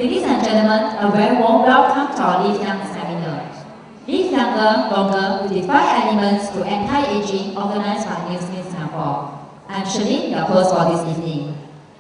Ladies and gentlemen, a very warm welcome to our Live Young seminar. Live Younger, Longer with the 5 elements to anti-aging organized by Nu Skin Singapore. I'm Shalene, your host for this evening.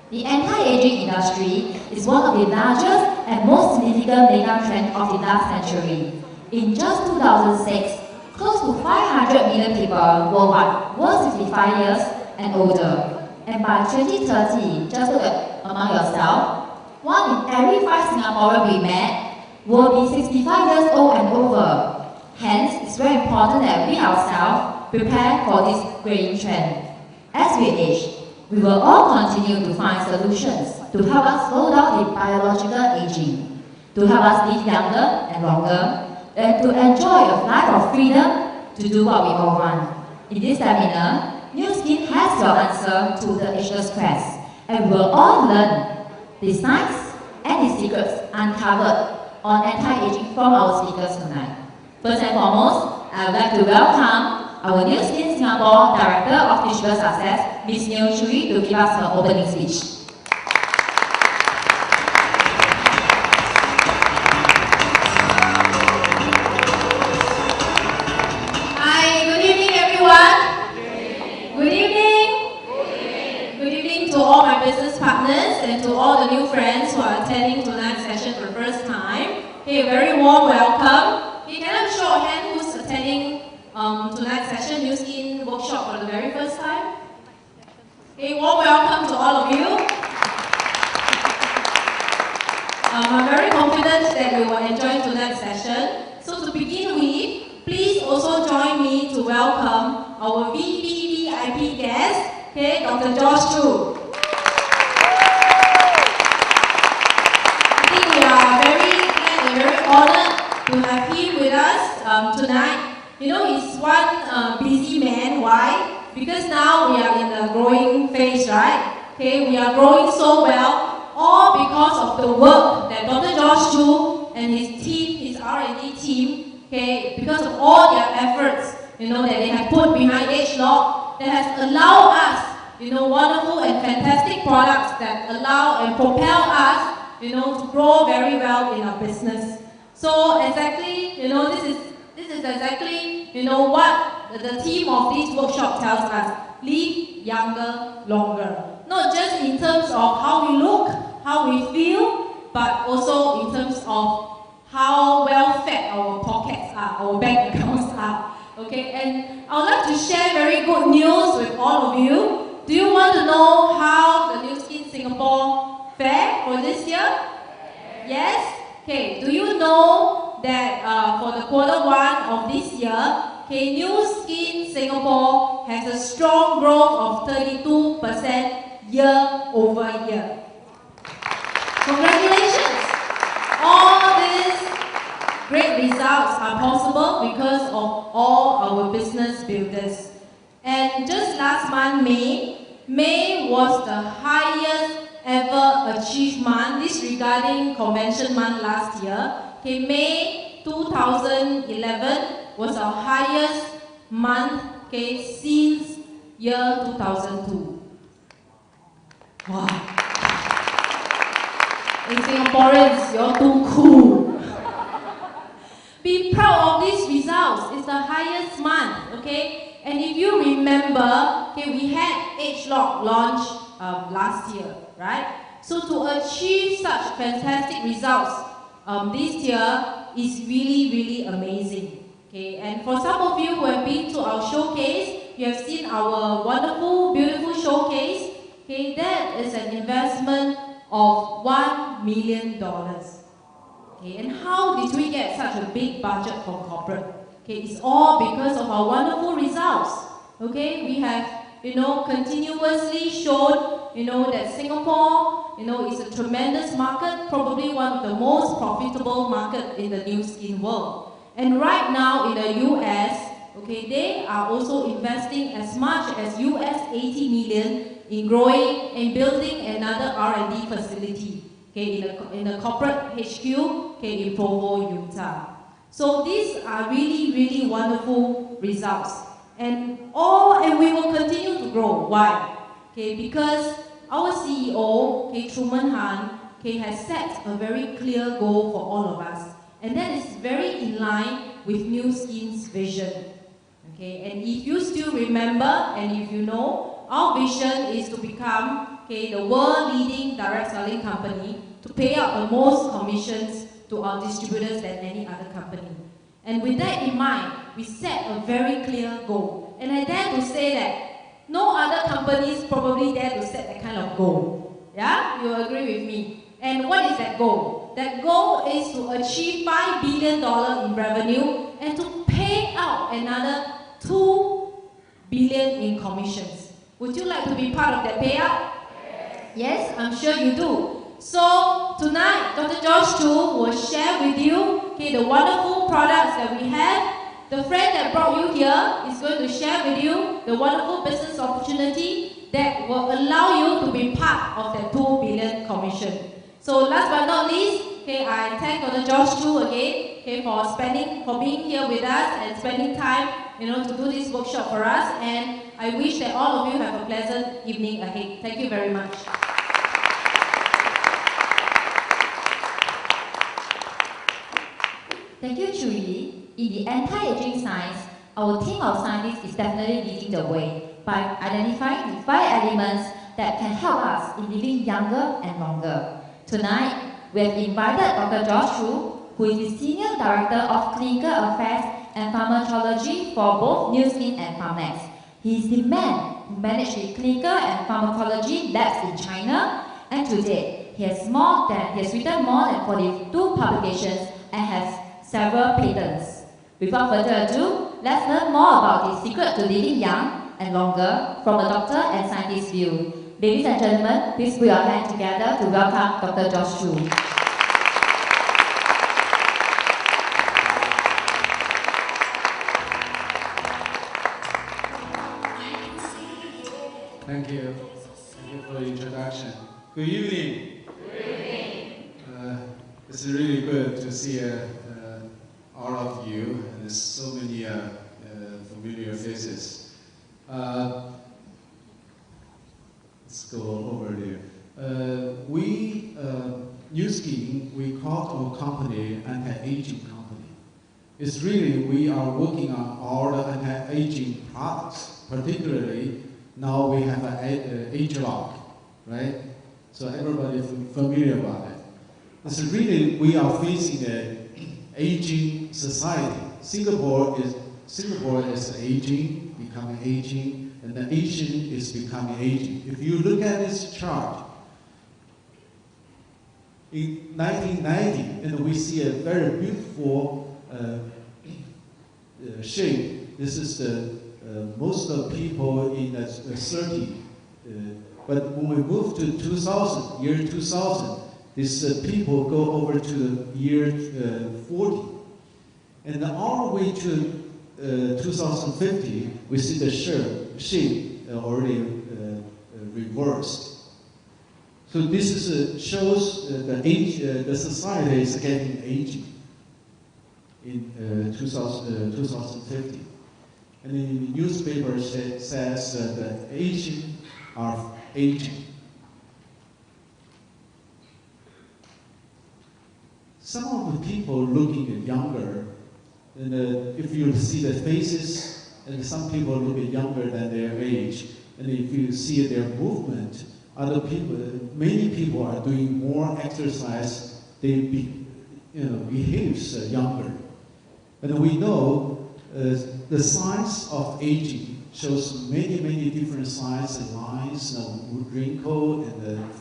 The anti-aging industry is one of the largest and most significant mega trends of the last century. In just 2006, close to 500 million people worldwide were 65 years and older. And by 2030, just look at among yourself, 1 in every 5 Singaporeans we met will be 65 years old and over. Hence, it's very important that we ourselves prepare for this greying trend. As we age, we will all continue to find solutions to help us slow down the biological aging, to help us live younger and longer, and to enjoy a life of freedom to do what we all want. In this seminar, Nu Skin has your answer to the ageless quest, and we will all learn the science and the secrets uncovered on anti-aging from our speakers tonight. First and foremost, I would like to welcome our Nu Skin Singapore Director of Digital Success, Ms. Neo Chui, to give us her opening speech. Hi, good evening everyone. Good evening. Good evening to all my business partners and to all the new friends who are attending tonight's session for the first time. Hey, a very warm welcome. Hey, can I have a show of hands who's attending tonight's session, Nu Skin workshop for the very first time? Hey, warm welcome to all of you. I'm very confident that you will enjoy tonight's session. So to begin with, please also join me to welcome our VIP guest, okay, Dr. Josh Chu. I think we are very glad and very honored to have him with us tonight. You know, he's one busy man. Why? Because now we are in the growing phase, right? Okay, we are growing so well, all because of the work that Dr. Josh Chu and his team, his R&D team, okay, because of all their efforts, you know, that they have put behind ageLOC, that has allowed us, you know, wonderful and fantastic products that allow and propel us, you know, to grow very well in our business. So exactly, you know, this is exactly, you know, what the theme of this workshop tells us: live younger, longer. Not just in terms of how we look, how we feel, but also in terms of how well fed our pockets are, our bank accounts are. Okay, and I would like to share very good news with all of you. Do you want to know how the Nu Skin Singapore fared for this year? Yes? Okay, do you know that for the Q1 of this year, okay, Nu Skin Singapore has a strong growth of 32% year-over-year. Congratulations! All these great results are possible because of all our business builders. And just last month, May was the highest ever achieved month, disregarding convention month last year. Okay, May 2011 was our highest month, okay, since year 2002. Wow. Hey, Singaporeans, you're too cool. Be proud of these results. It's the highest month, okay? And if you remember, okay, we had ageLOC launch last year, right? So to achieve such fantastic results this year is really, really amazing. Okay, and for some of you who have been to our showcase, you have seen our wonderful, beautiful showcase. Okay, that is an investment of $1 million. Okay, and how did we get such a big budget from corporate? Okay, it's all because of our wonderful results. Okay, we have, you know, continuously shown, you know, that Singapore, you know, is a tremendous market, probably one of the most profitable market in the Nu Skin world. And right now in the US, okay, they are also investing as much as US 80 million in growing and building another R&D facility, okay, in the corporate HQ, okay, in Provo, Utah. So these are really, really wonderful results. And we will continue to grow. Why? Okay, because our CEO, okay, Truman Han, has set a very clear goal for all of us. And that is very in line with Nu Skin's vision. Okay, and if you still remember and if you know, our vision is to become the world leading direct selling company to pay out the most commissions to our distributors than any other company. And with that in mind, we set a very clear goal. And I dare to say that no other companies probably dare to set that kind of goal. Yeah, you agree with me? And what is that goal? That goal is to achieve $5 billion in revenue and to pay out another $2 billion in commissions. Would you like to be part of that payout? Yes, I'm sure you do. So tonight, Dr. Josh Chu will share with you the wonderful products that we have. The friend that brought you here is going to share with you the wonderful business opportunity that will allow you to be part of that $2 billion commission. So last but not least, I thank Dr. Josh Chu again for being here with us and spending time to do this workshop for us. And I wish that all of you have a pleasant evening ahead. Thank you very much. Thank you, Chu Yi. In the anti-aging science, our team of scientists is definitely leading the way by identifying the 5 elements that can help us in living younger and longer. Tonight, we have invited Dr. Josh Chu, who is the Senior Director of Clinical Affairs and Pharmacology for both Nu Skin and Pharmex. He is the man who managed the clinical and pharmacology labs in China, and today he has written more than 42 publications and has several patents. Without further ado, let's learn more about the secret to living young and longer from a doctor and scientist view. Ladies and gentlemen, please put your hands together to welcome Dr. Josh Chu. Thank you. Thank you for the introduction. Good evening. Good evening. It's really good to see all of you, and there's so many familiar faces. Let's go over there. Nu Skin, we call our company anti-aging company. It's really, we are working on all the anti-aging products, particularly now we have an ageLOC, right? So everybody is familiar about it. It's really, we are facing an aging society. Singapore is aging, becoming aging, and the Asian is becoming aging. If you look at this chart, in 1990, and we see a very beautiful shape. This is the most of people in the 30. But when we move to 2000, year 2000, these people go over to the year 40. And all the way to 2050, we see the shape already reversed. So this shows the society is getting aging in 2050. And the newspaper says that Asians are aging. Some of the people looking younger, and if you see the faces, and some people look younger than their age, and if you see their movement, many people are doing more exercise, they behaves younger. And we know the signs of aging shows many different signs and lines, wrinkle and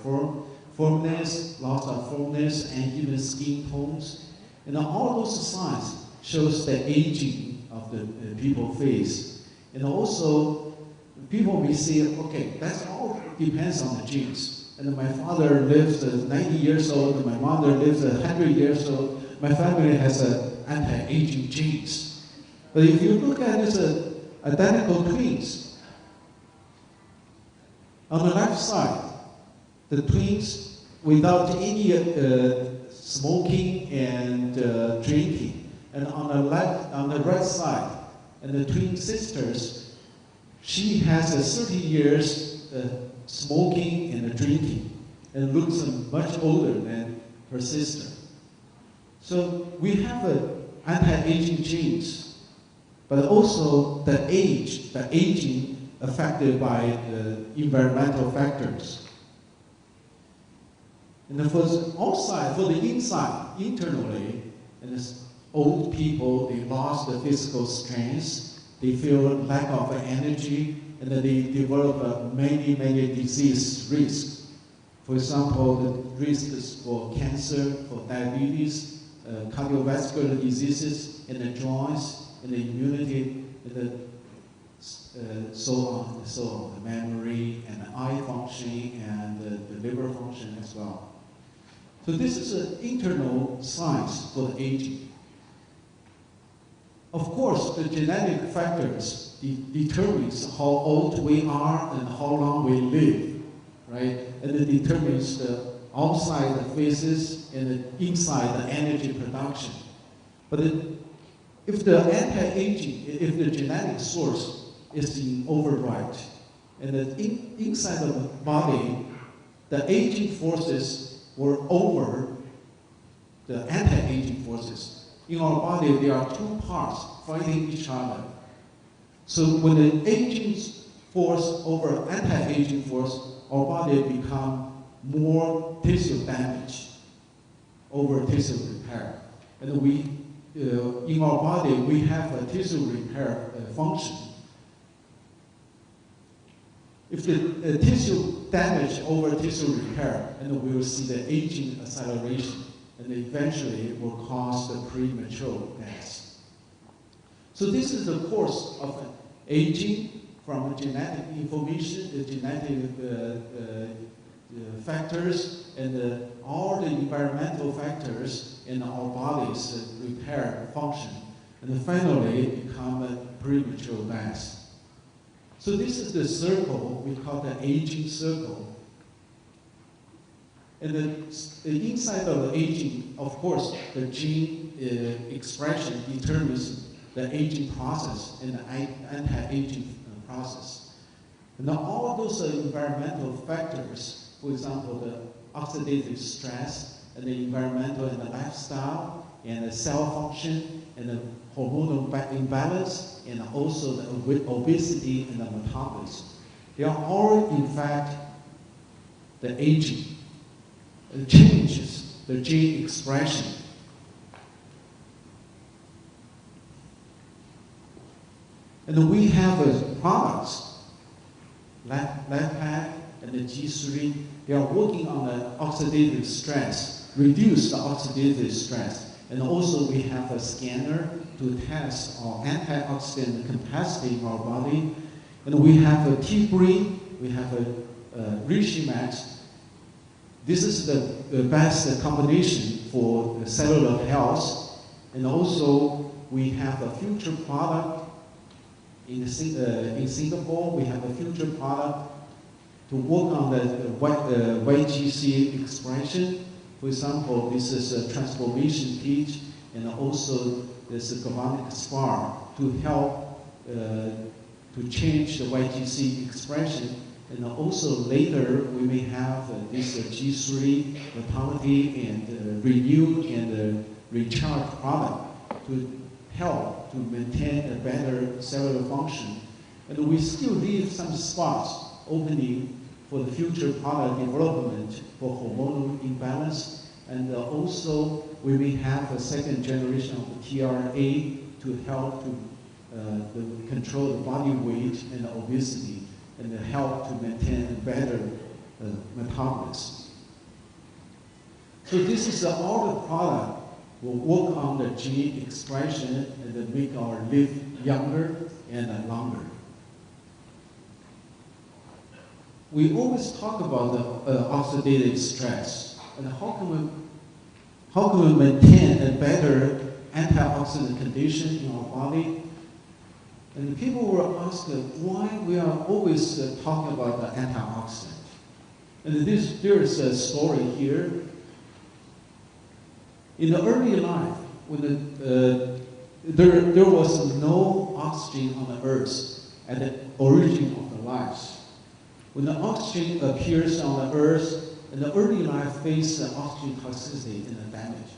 firmness, lots of firmness, and even skin tones. And all those signs shows the aging of the people's face. And also, people may say, okay, that's all depends on the genes. And my father lives 90 years old, and my mother lives 100 years old. My family has anti-aging genes. But if you look at this identical twins, on the left side, the twins without any smoking and drinking, and on the right side, and the twin sisters, she has 30 years smoking and drinking, and looks much older than her sister. So we have anti-aging genes, but also the aging affected by the environmental factors. And for the outside, for the inside, internally, and as old people, they lost the physical strength, they feel lack of energy, and then they develop many disease risks. For example, the risks for cancer, for diabetes, cardiovascular diseases in the joints, in the immunity, in the so on and so on, the memory and the eye functioning and the liver function as well. So this is an internal science for the aging. Of course, the genetic factors determines how old we are and how long we live, right? And it determines the outside the phases and the inside the energy production. But if the anti-aging, if the genetic source is in override, and the inside of the body, the aging forces were over the anti-aging forces. In our body, there are two parts fighting each other. So when the aging force over anti-aging force, our body become more tissue damage over tissue repair. And we, in our body, we have a tissue repair function. If the tissue damage over tissue repair, and we will see the aging acceleration, and eventually it will cause the premature death. So this is the course of aging from genetic information, the genetic factors, and all the environmental factors in our body's repair function, and finally become a premature death. So this is the circle we call the aging circle. And the inside of the aging, of course, the gene expression determines the aging process and the anti-aging process. And now all those environmental factors, for example, the oxidative stress, and the environmental and the lifestyle, and the cell function, and the hormonal imbalance, and also the obesity and the metabolism. They are all, in fact, the aging. It changes the gene expression. And we have products, LabPack and the G3, they are working on the oxidative stress, reduce the oxidative stress. And also we have a scanner to test our antioxidant capacity in our body. And we have a T-Green, we have a Reishi-Max. This is the best combination for cellular health. And also we have a future product in Singapore. We have a future product to work on the YGC expression. For example, this is a transformation kit, and also this galvanic spark to help to change the YGC expression. And also later we may have this G3 vitality and renew and recharge product to help to maintain a better cellular function. And we still leave some spots opening for the future product development for hormonal imbalance. And also we may have a second generation of the TRA to help to control the body weight and the obesity, and help to maintain a better metabolism. So this is all the product will work on the gene expression and make our live younger and longer. We always talk about the oxidative stress, and how can we maintain a better antioxidant condition in our body? And people were asked why we are always talking about the antioxidant. And there is a story here. In the early life, when there was no oxygen on the earth at the origin of the life. When the oxygen appears on the earth, in the early life face oxygen toxicity and the damages.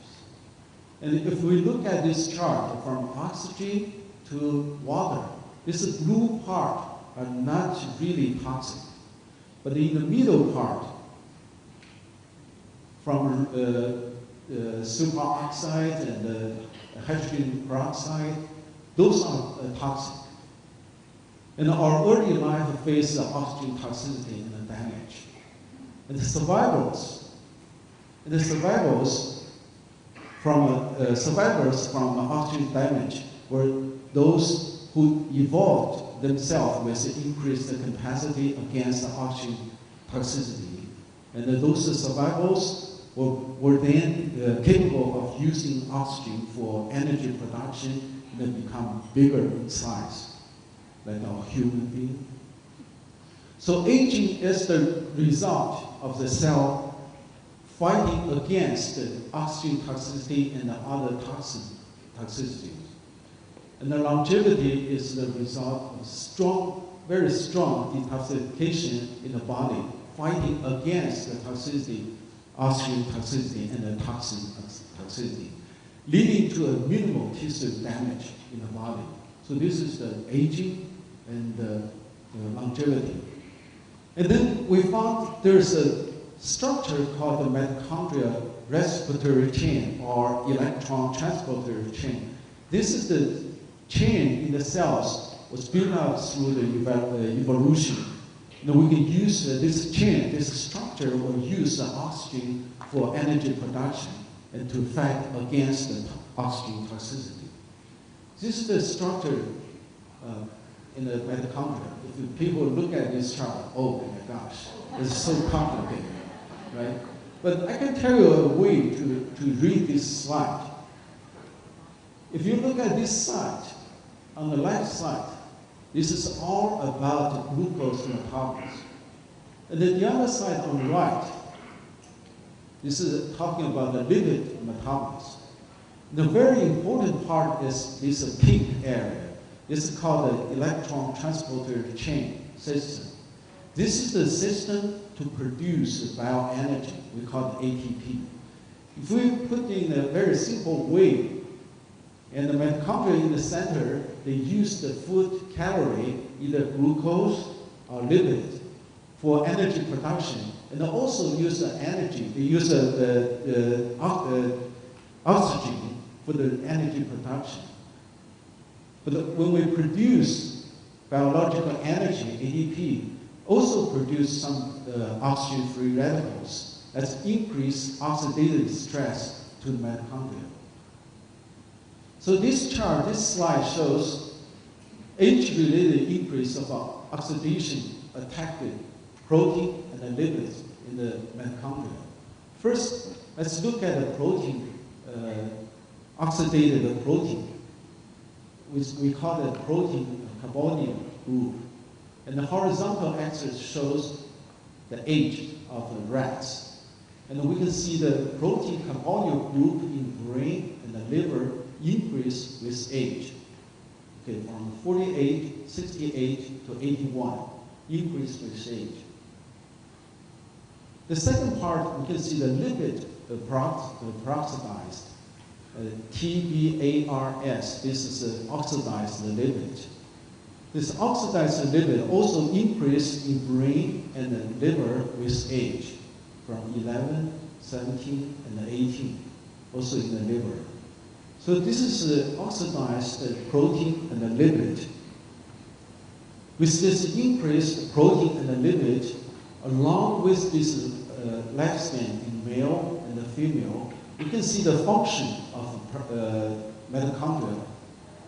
And if we look at this chart from oxygen to water, this blue part are not really toxic. But in the middle part, from superoxide and hydrogen peroxide, those are toxic. And our early life face oxygen toxicity and damage. And the survivors from oxygen damage were those who evolved themselves with increased capacity against oxygen toxicity. And those survivors were then capable of using oxygen for energy production and then become bigger in size, like our human being. So aging is the result of the cell fighting against the oxygen toxicity and the other toxicities. And the longevity is the result of very strong detoxification in the body, fighting against the toxicity, oxygen toxicity and the toxin toxicity, leading to a minimal tissue damage in the body. So this is the aging and the longevity. And then we found there's a structure called the mitochondrial respiratory chain or electron transporter chain. This is the chain in the cells was built up through the evolution. Now we can use this chain, this structure will use the oxygen for energy production and to fight against the oxygen toxicity. This is the structure in the mitochondria. If people look at this chart, oh my gosh, it's so complicated, right? But I can tell you a way to read this slide. If you look at this side, on the left side, this is all about glucose metabolism. And then the other side on the right, this is talking about the lipid metabolism. The very important part is this pink area. This is called the electron transporter chain system. This is the system to produce bioenergy. We call it ATP. If we put in a very simple way, and the mitochondria in the center, they use the food calorie, either glucose or lipid, for energy production. And they also use the energy, they use the oxygen for the energy production. But when we produce biological energy, ATP, also produce some oxygen-free radicals that increase oxidative stress to the mitochondria. So this chart, this slide shows age-related increase of oxidation attacked protein and the lipids in the mitochondria. First, let's look at the protein, oxidative protein, which we call the protein carbonyl group. And the horizontal axis shows the age of the rats. And we can see the protein carbonyl group in brain and the liver increase with age. Okay, from 48, 68 to 81, increase with age. The second part, we can see the lipid peroxidized, TBARS. This is oxidized lipid. This oxidized lipid also increase in brain and the liver with age, from 11, 17, and 18, also in the liver. So this is the oxidized protein and the lipid. With this increased protein and the lipid, along with this lifespan in male and the female, you can see the function of mitochondria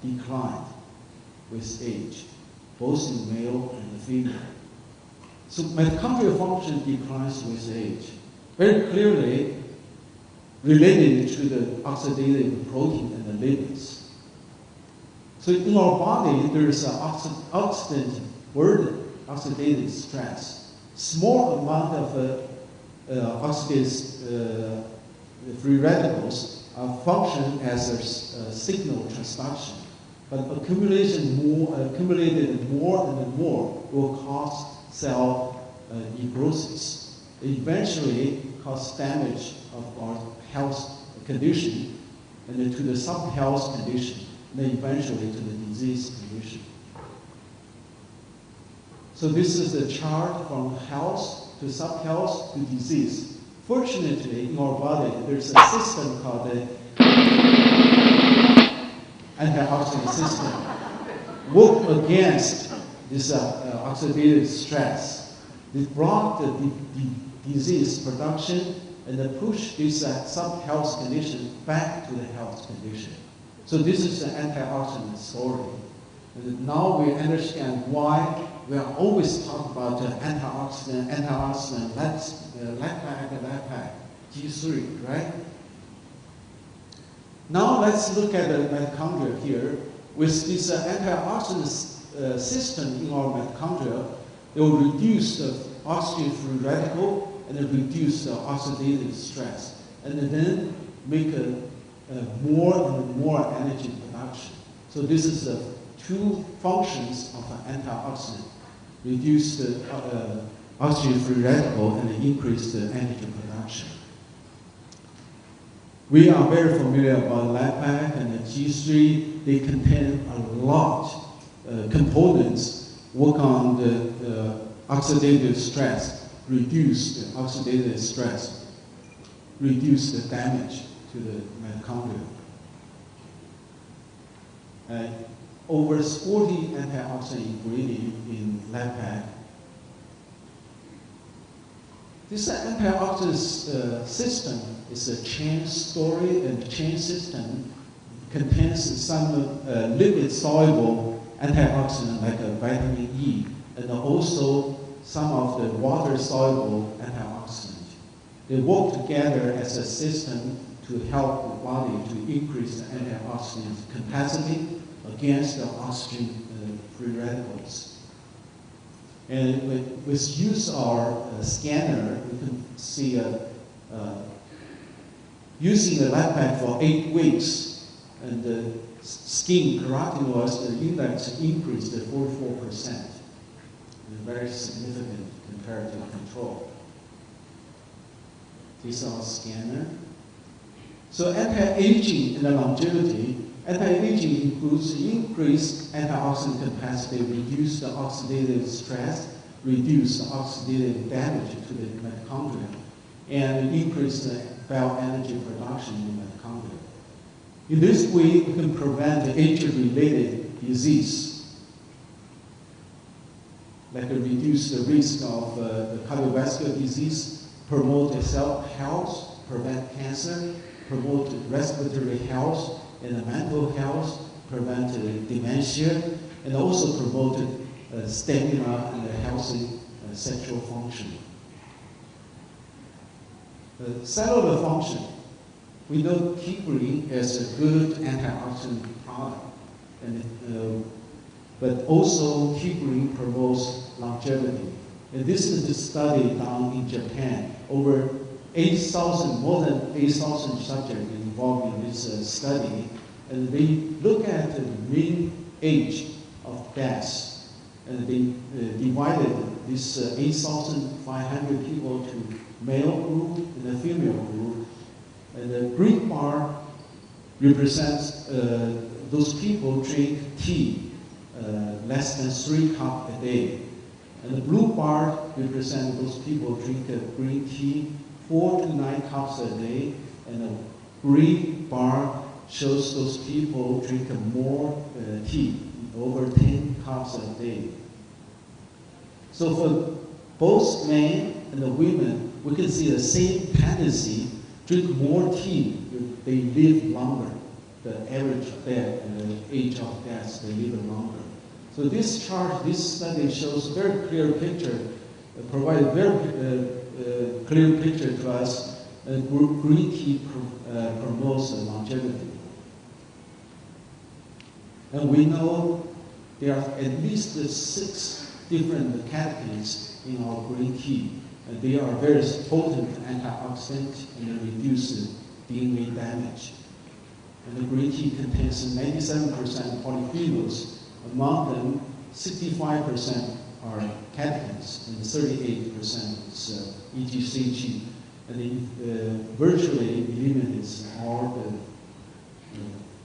decline with age, both in male and the female. So mitochondrial function declines with age, very clearly related to the oxidative protein and the lipids. So in our body, there is an oxidant burden, oxidative stress. Small amount of oxidative free radicals function as a signal transduction, but accumulated more and more will cause cell necrosis. eventually cause damage of our health condition, and then to the sub-health condition, and then eventually to the disease condition. So this is the chart from health to sub-health to disease. Fortunately, in our body, there's a system called the antioxidant system. Work against this oxidative stress. It brought the disease production and then push this sub-health condition back to the health condition. So this is the antioxidant story. And now we understand why we are always talking about antioxidant, lactate, G3, right? Now let's look at the mitochondria here. With this antioxidant system in our mitochondria, it will reduce the oxygen-free radical and then reduce the oxidative stress, and then make more and more energy production. So this is the two functions of an antioxidant: reduce the oxygen-free radical and increase the energy production. We are very familiar about LAPAC and the G3. They contain a lot components work on the oxidative stress, reduce the oxidative stress, reduce the damage to the mitochondria. Over 40 antioxidant ingredients in LAPAC. This antioxidant system is a chain story, and the chain system contains some lipid-soluble antioxidant like vitamin E, and also some of the water-soluble antioxidants. They work together as a system to help the body to increase the antioxidant capacity against the oxygen-free radicals. And with use our scanner, we can see using the LAPAC for 8 weeks, and the skin carotenoids, the index increased to 44%. Very significant compared to control. This is our scanner. So anti-aging and longevity. Anti-aging includes increased antioxidant capacity, reduce the oxidative stress, reduce the oxidative damage to the mitochondria, and increase the bioenergy production in mitochondria. In this way, we can prevent age-related disease, like reduce the risk of the cardiovascular disease, promote cell health, prevent cancer, promote respiratory health, and mental health, prevent dementia, and also promote stamina and healthy sexual function. Cellular function. We know key green is a good antioxidant product, but also key green promotes longevity. And this is the study done in Japan. Over 8,000, more than 8,000 subjects involved in this study, and they look at the mean age of death, and they divided this 8,500 people to male group and a female group, and the green bar represents those people drink tea less than 3 cups a day, and the blue bar represents those people drink green tea 4 to 9 cups a day, and the green bar shows those people drink more tea, over 10 cups a day. So for both men and the women, we can see the same tendency: drink more tea, they live longer. The average death and the age of death, they live longer. So this chart, this study shows a very clear picture, provides a very clear picture to us. Green tea promotes longevity. And we know there are at least 6 different categories in our green tea. And they are very potent antioxidants and reduce DNA damage. And the green tea contains 97% polyphenols. Among them, 65% are catechins, and 38% is EGCG, and it virtually eliminates all the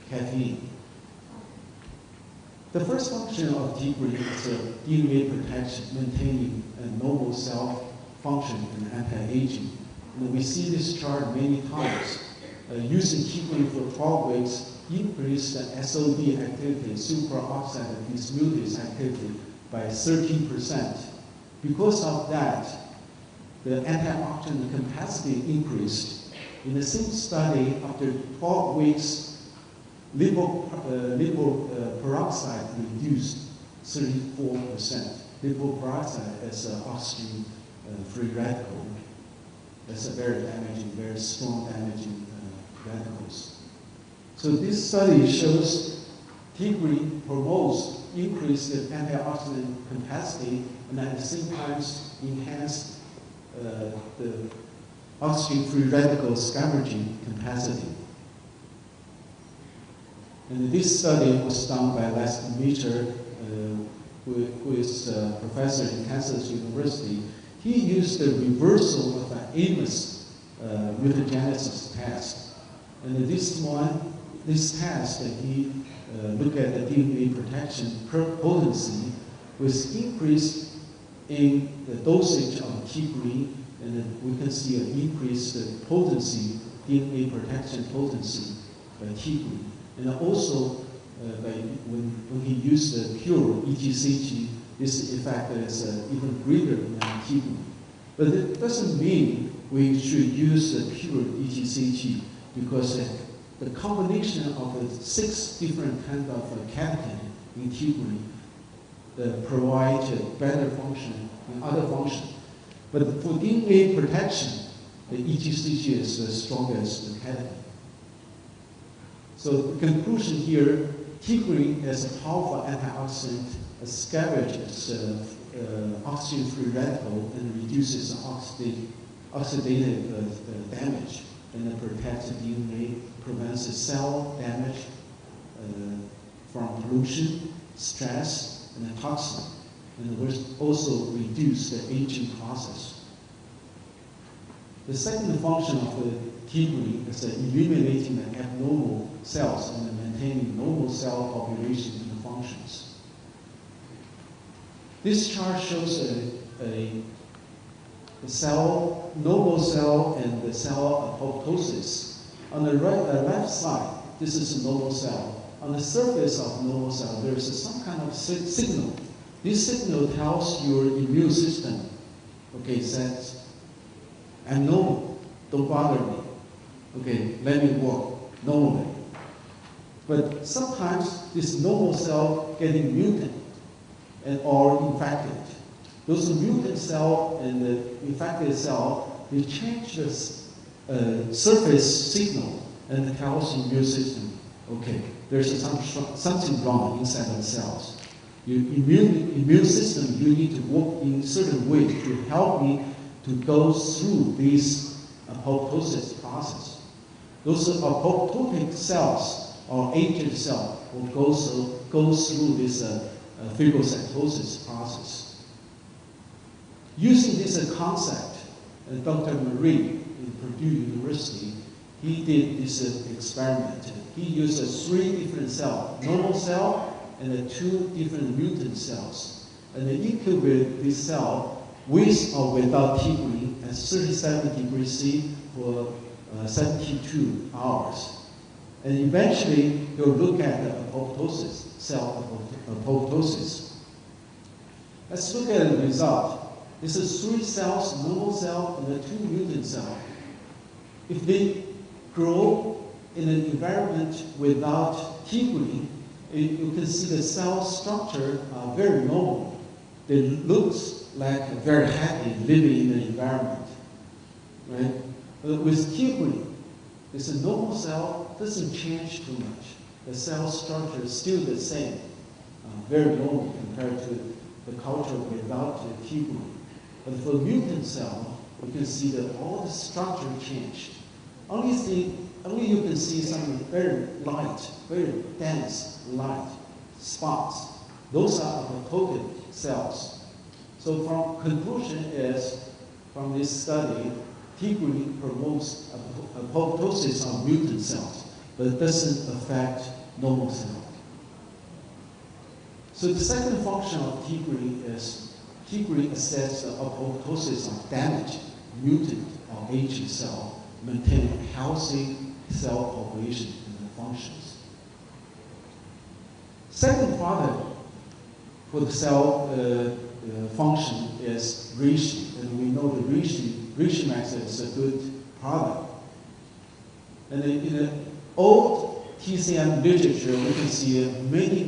caffeine. The first function of T-green is DNA protection, maintaining a normal cell function and anti-aging. We see this chart many times. Using T-green for 12 weeks increased the SOD activity, superoxide dismutase activity, by 13%. Because of that, the antioxidant capacity increased. In the same study, after 12 weeks, lipoperoxide reduced 34%. Lipoperoxide is an oxygen-free radical. That's a very damaging, very strong damaging radicals. So this study shows T-green promotes increased antioxidant capacity and at the same time enhance the oxygen-free radical scavenging capacity. And this study was done by Les Meter, who is a professor in Kansas University. He used the reversal of an Amos mutagenesis test. And this test, he looked at the DNA protection potency with increase in the dosage of T-green, and then we can see an increased potency, DNA protection potency by T-green. And also, when he used the pure EGCG, this effect is even greater than T-green. But it doesn't mean we should use the pure EGCG, because the combination of the 6 different kinds of catechin in T-green provide better function in other functions. But for DNA protection, the EGCG is the strongest catechin. So the conclusion here, T-green is a powerful antioxidant, scavenges oxygen-free radical and reduces oxidative damage, and it protects the DNA, prevents the cell damage from pollution, stress, and toxin, and will also reduce the aging process. The second function of the T-green is eliminating the abnormal cells and maintaining normal cell population and functions. This chart shows a cell, normal cell, and the cell apoptosis. On the left side, this is a normal cell. On the surface of normal cell, there is some kind of signal. This signal tells your immune system, okay, says, I'm normal, don't bother me. Okay, let me work normally. But sometimes this normal cell getting mutant or infected. Those mutant cell and the infected cell, they change the surface signal and tells the immune system, okay, there's something wrong inside the cells. Your immune system, you need to work in a certain way to help me to go through this apoptosis process. Those apoptotic cells or aged cells will go through this phagocytosis process. Using this concept, Dr. Marie in Purdue University, he did this experiment. He used 3 different cells, normal cell and 2 different mutant cells. And he incubated this cell with or without T-green at 37 degrees C for 72 hours. And eventually, he'll look at the apoptosis, cell apoptosis. Let's look at the result. This is 3 cells, normal cell, and 2 mutant cells. If they grow in an environment without T-green, you can see the cell structure are very normal. They look like very happy living in the environment, right? But with T-green, it's a normal cell, doesn't change too much. The cell structure is still the same, very normal compared to the culture without the T-green. But for mutant cell, you can see that all the structure changed. Only you can see some very light, very dense light spots. Those are apoptotic cells. So from conclusion is, from this study, Tigrin promotes apoptosis of mutant cells, but it doesn't affect normal cells. So the second function of Tigrin is Tigrin assesses the apoptosis of damaged, mutant, or aging cell, maintaining healthy cell population and functions. Second product for the cell function is reishi, and we know the reishi max is a good product. And in the old TCM literature, we can see many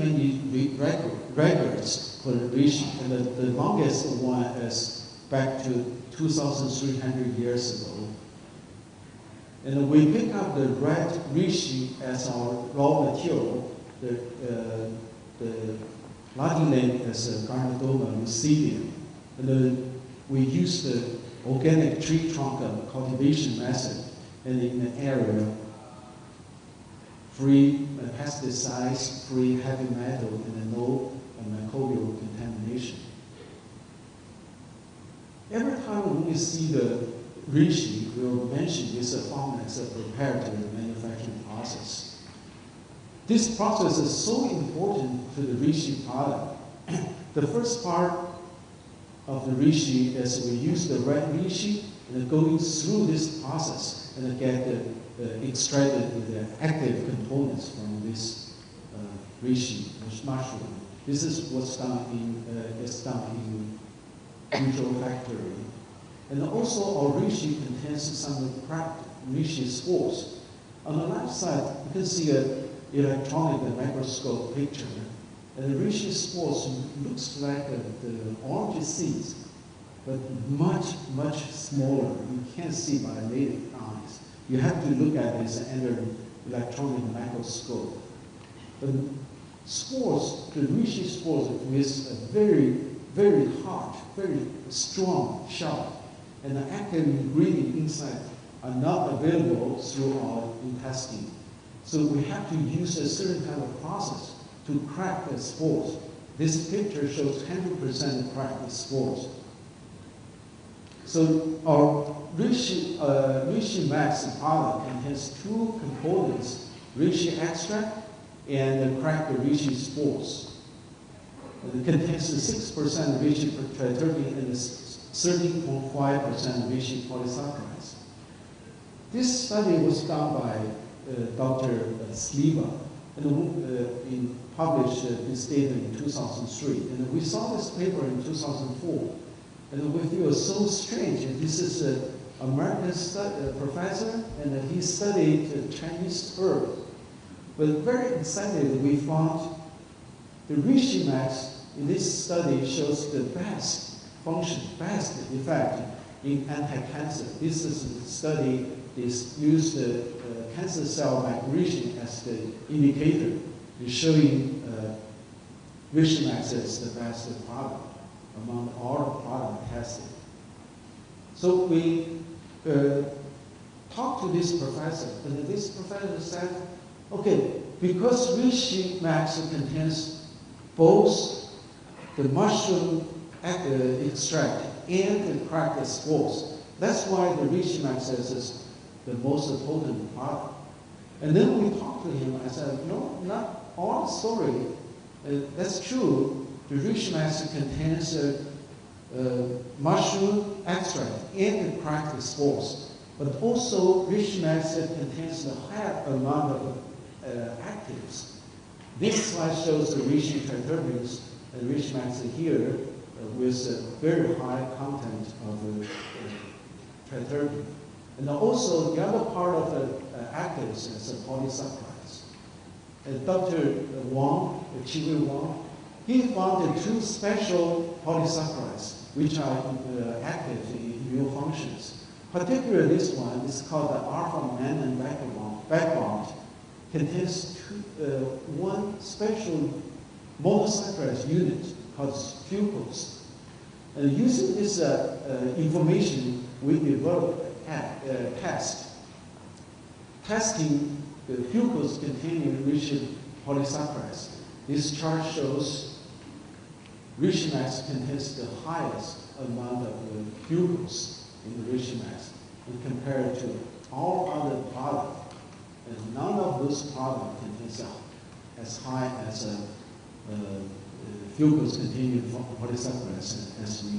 records for the reishi, and the longest one is back to 2,300 years ago. And we pick up the red reishi as our raw material. The Latin name is Gardnerella lucidum. And we use the organic tree trunk cultivation method, and in an area free pesticides, free heavy metal, and no microbial contamination. Every time we see the reishi, we will mention this farm as a preparatory manufacturing process. This process is so important to the reishi product. The first part of the reishi is we use the red reishi and going through this process and get extracted the active components from this reishi mushroom. This is what's done in neutral factory. And also our reishi contains some cracked reishi spores. On the left side, you can see an electronic microscope picture. And the reishi spores looks like the orange seeds, but much smaller. You can't see by naked eyes. You have to look at this under electronic microscope. But spores, the reishi spores with a very hard, very strong shell, and the active ingredient inside are not available through our intestine. So we have to use a certain kind of process to crack the spores. This picture shows 100% cracked spores. So our reishi Max product contains two components, reishi extract and cracked reishi spores. It contains 6% reishi triterpene and 13.5% reishi polysaccharides. This study was done by Dr. Sliva, and published this data in 2003. And we saw this paper in 2004, and we feel so strange. This is an American professor, and he studied Chinese herb. But very excited, we found the reishi Max in this study shows the best effect in anti-cancer. This is a study that used the cancer cell migration as the indicator, showing reishi Max is the best product among all the products tested. So we talked to this professor, and this professor said, okay, because reishi Max contains both the mushroom extract and the cracked spores, that's why the reishi Max is the most potent product. And then we talked to him. I said, no, not all story. That's true. The reishi Max contains mushroom extract and the cracked spores. But also, reishi Max contains a higher amount of actives. This slide shows the reishi triterpenes and reishi Max here with a very high content of triterpene. And also, the other part of the actives is polysaccharides. And Dr. Wang, Chi-Wei Wang, he found two special polysaccharides which are active in immune functions. Particularly this one is called the alpha-mannan backbond. Contains one special monosaccharide unit called fucose. And using this information, we developed testing the fucose containing reishi polysaccharides. This chart shows Reishi Max contains the highest amount of glucose in the Reishi Max when compared to all other products. And none of those products contains as high as glucose containing polysaccharides as we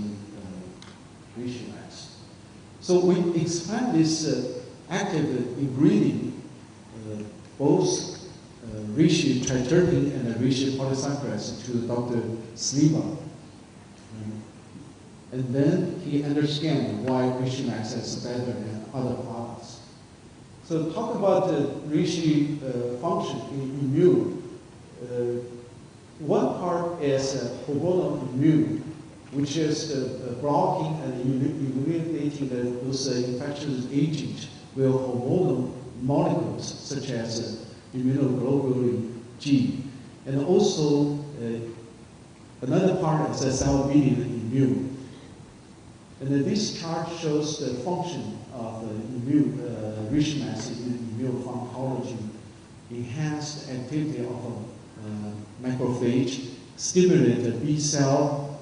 Reishi Max. So we expand this active ingredient, both Reishi triterpene and Reishi polysaccharides, to Dr. Sliwa. And then he understands why Reishi Max is better than other products. So talk about the Reishi function in immune. One part is hormonal immune, which is blocking and eliminating those infectious agents with hormonal molecules such as immunoglobulin G. And also another part is a cell-mediated immune. And this chart shows the function of the immune Reishi Max in immune pharmacology. Enhanced activity of macrophage, stimulate the B cell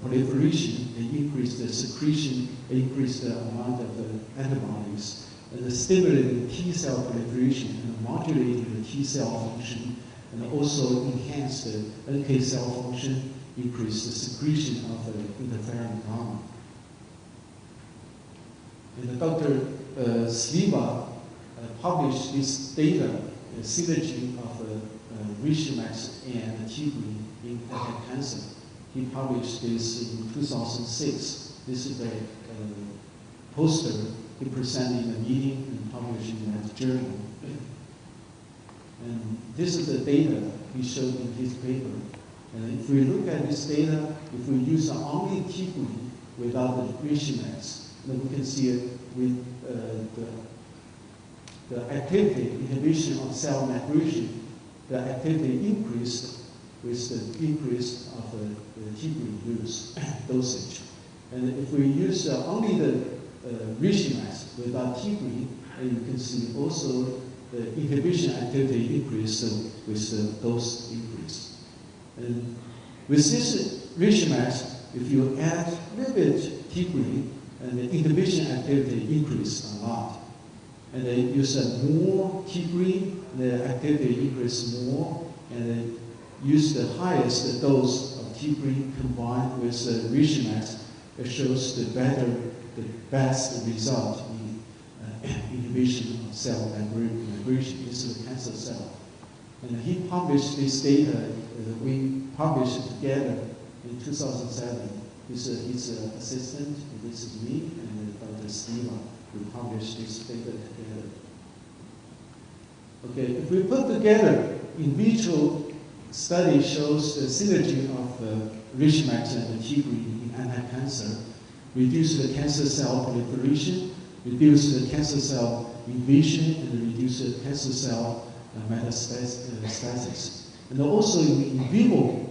proliferation, and increase the secretion, increase the amount of antibodies, and stimulate the T cell proliferation and modulating the T cell function, and also enhance the NK cell function, increase the secretion of interferon gamma. And Dr. Sliwa published this data, the synergy of Reishi Max and T-green in cancer. He published this in 2006. This is a poster he presented in a meeting and published in that journal. And this is the data he showed in his paper. And if we look at this data, if we use only T-green without the Reishi Max, then we can see it with the activity inhibition of cell migration. The activity increased with the increase of the T-green use dosage. And if we use only the Reishi Max without T-green, you can see also the inhibition activity increase with the dose increase. And with this Reishi Max, if you add a little bit T-green, and the inhibition activity increase a lot. And then use more T-green, the activity increase more, and then use the highest dose of T-green combined with Reishi Max. It shows the best result in inhibition of cell migration. This is a cancer cell. And he published this data, we published it together in 2007. He's his assistant, and this is me, and Dr. Sliwa. We published this data together. Okay, if we put together, in vitro study shows the synergy of Reishi Max and the T-green in anti-cancer, reduce the cancer cell proliferation, reduce the cancer cell invasion, and reduce the cancer cell metastasis. And also in vivo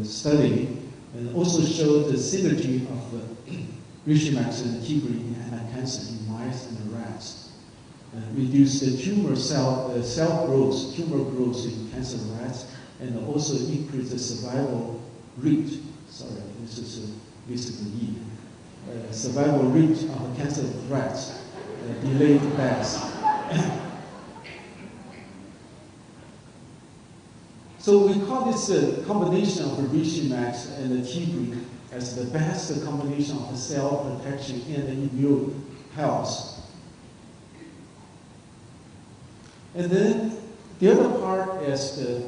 study, and also showed the synergy of Reishi Max and T-green in anti-cancer in mice and rats. Reduce the tumor growth in cancer rats, and also increase the survival rate. Sorry, this is basically E. Survival rate of cancer rats, delayed deaths. So we call this combination of the Reishi Max and the T-green as the best combination of the cell protection and the immune health. And then the other part is the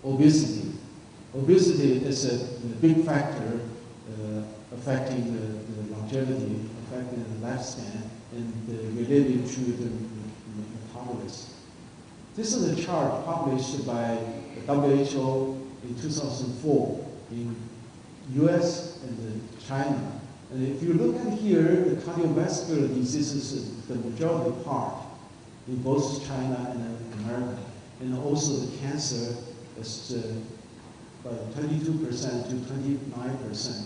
obesity. Obesity is a big factor affecting the longevity, affecting the lifespan, and related to the metabolism. This is a chart published by WHO in 2004 in US and China. And if you look at here, the cardiovascular diseases is the majority part in both China and America. And also the cancer is about 22% to 29%.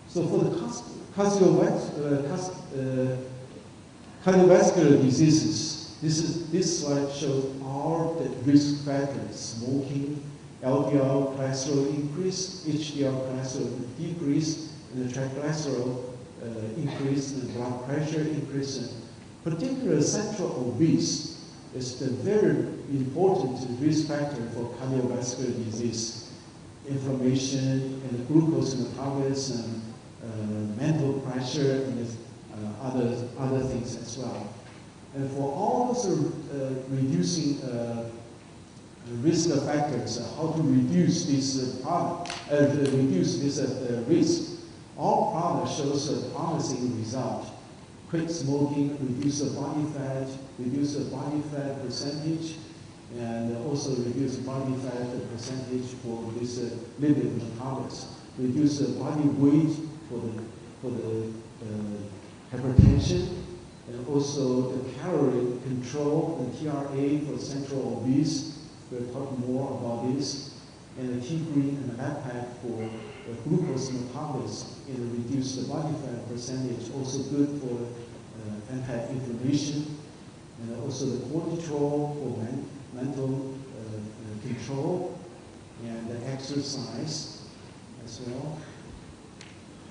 So for the cardiovascular diseases, this slide shows all the risk factors: smoking, LDL cholesterol increase, HDL cholesterol decrease, and the triglycerol increase, and blood pressure increase. Particularly central obese is the very important risk factor for cardiovascular disease, inflammation, and glucose metabolism, mental pressure, and other things as well. And for all those reducing risk factors, how to reduce this risk. All products shows a promising result. Quit smoking, reduce the body fat percentage, and also reduce body fat percentage for this lipid metabolism. Reduce the body weight for the hypertension, and also the calorie control, the TRA for central obese. We'll talk more about this. And the T-green and the LAPAC for glucose metabolism and reduce the body fat percentage, also good for anti-inflammation. And also the cortisol for mental control, and the exercise as well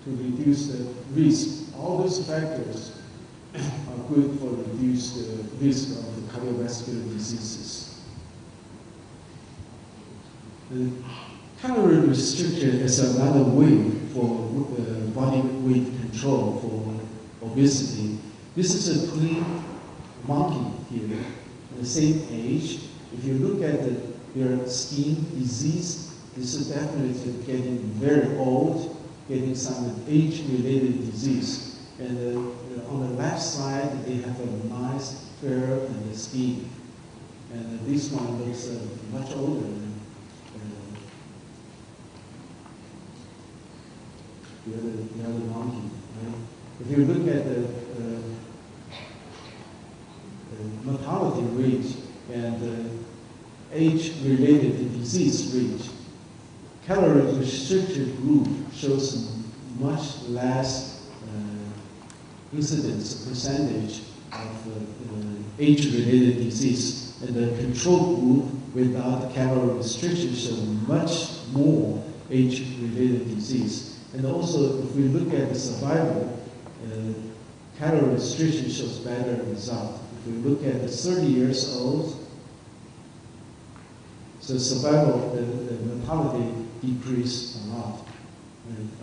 to reduce the risk. All those factors are good for reduce the risk of the cardiovascular diseases. The calorie restriction is another way for body weight control for obesity. This is a twin monkey here, the same age. If you look at their skin disease, this is definitely getting very old, getting some age-related disease. And on the left side, they have a nice fair and the skin. And this one looks much older than the other monkey. Right? If you look at the mortality rate and age-related disease rate, calorie-restricted group shows much less incidence percentage of age-related disease, and the control group without calorie restriction shows much more age-related disease. And also, if we look at the survival, calorie restriction shows better result. If we look at the 30 years old, so survival, the mortality decreased a lot,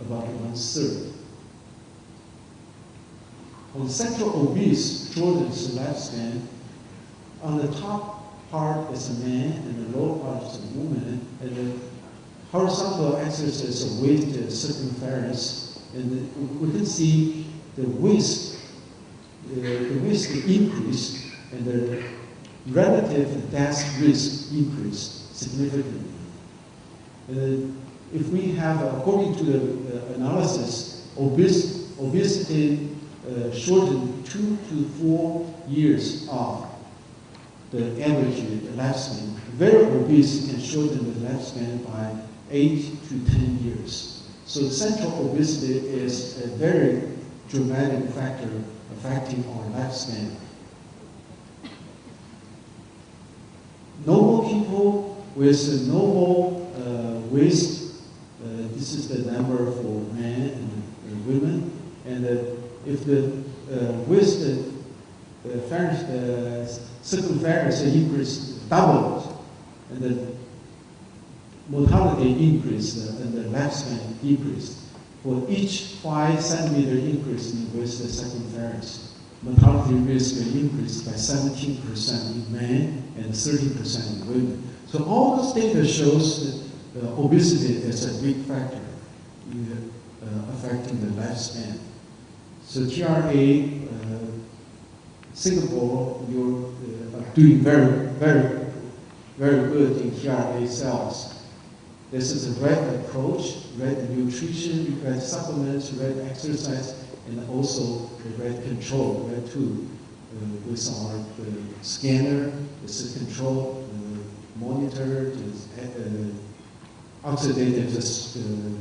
about 1/3. On central obese, shortens the lifespan. On the top part is a man, and the lower part is a woman, and the horizontal axis is a weight circumference, and we can see the waist increase, and the relative death risk increased significantly. If we have, according to the analysis, obesity shortened 2 to 4 years off the average lifespan. Very obese can shorten the lifespan by 8 to 10 years. So central obesity is a very dramatic factor affecting our lifespan. Normal people with normal waist, this is the number for men and women, and if the waist circumference increase doubled, and the mortality increased and the lifespan decreased. For each 5 centimeter increase in waist circumference, mortality risk increased by 17% in men and 30% in women. So all this data shows that obesity is a big factor in affecting the lifespan. So TRA, Singapore, you're doing very, very, very good in TRA cells. This is a right approach, right nutrition, right supplements, right exercise, and also the right control, right tool. With our scanner, this is control, monitor, oxidative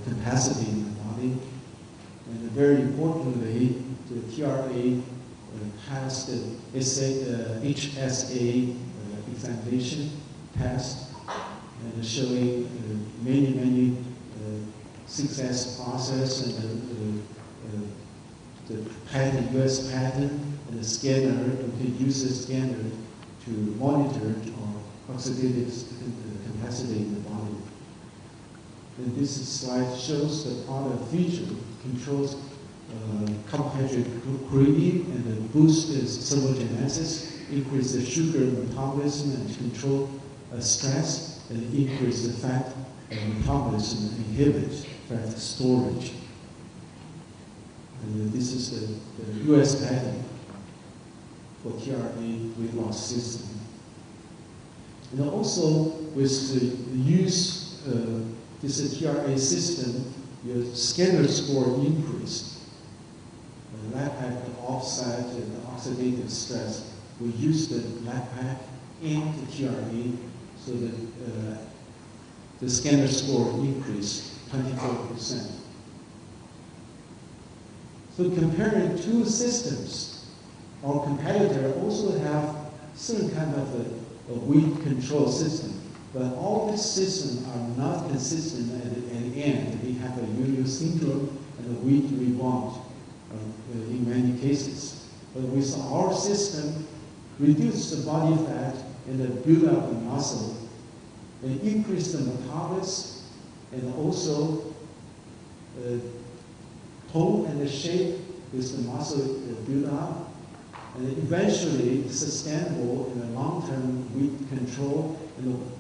capacity in the body. And very importantly, the TRA passed the HSA examination test. and showing many success process and the patent, US patent, and the scanner. We can use the scanner to monitor oxidative capacity in the body. And this slide shows the product feature, controls carbohydrate craving and boosts thermogenesis, increase the sugar metabolism and control stress, and increase the fat metabolism and inhibit fat storage. And this is the US patent for TRA weight loss system. And also with the use this TRA system, your scanner score increased. LabPack offset the oxidative stress. We use the LabPack and the TRA so that the scanner score increased 24%. So comparing two systems, our competitor also have certain kind of a weight control system, but all these systems are not consistent at the end. They have a yo-yo syndrome and a weight rebound in many cases. But with our system, reduce the body fat and build up the muscle, and increase the metabolism, and also tone and the shape with the muscle build up, and eventually sustainable in the long-term weight control and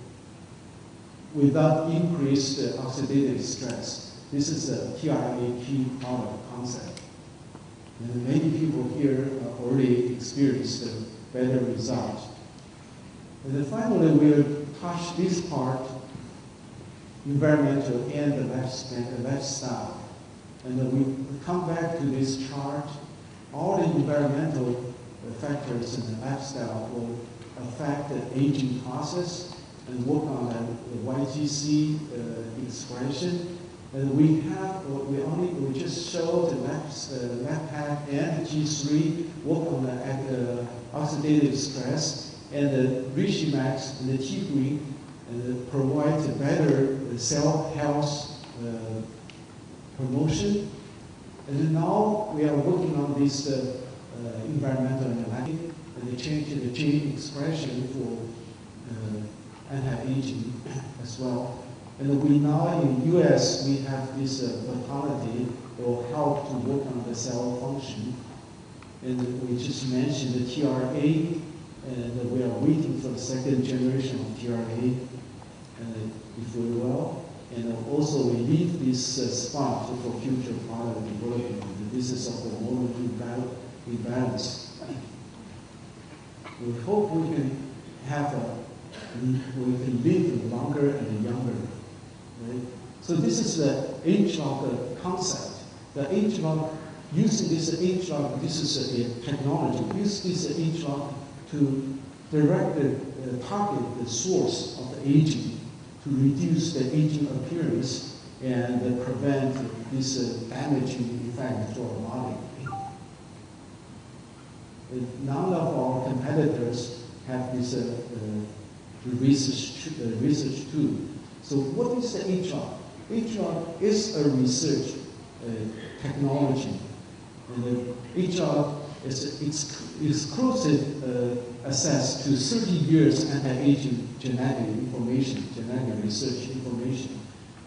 without increased oxidative stress. This is a TRA key product concept. And many people here already experienced a better result. And then finally, we'll touch this part, environmental and the lifestyle. And then we come back to this chart. All the environmental factors in the lifestyle will affect the aging process and work on the YGC expression. And we just showed the LabPack and the G3 work on the oxidative stress, and the Richimax and the T-Green and provide a better cell health promotion. And then now we are working on this environmental analysis and they change the gene expression for anti-aging as well. And we now in the US, we have this modality that will help to work on the cell function. And we just mentioned the TRA, and we are waiting for the second generation of TRA, if we will. And also we leave this spot for future product development. This is of the hormone imbalance. We hope we can we can live longer and younger. Right? So this is the age-lock concept. The age-lock, using this age-lock, this is a technology. Use this age-lock to directly target the source of the aging, to reduce the aging appearance and prevent this damaging effect to our body. None of our competitors have this research tool. So what is the age-lock? Age-lock is a research technology. And the age-lock is exclusive access to 30 years anti-aging genetic information, genetic research information.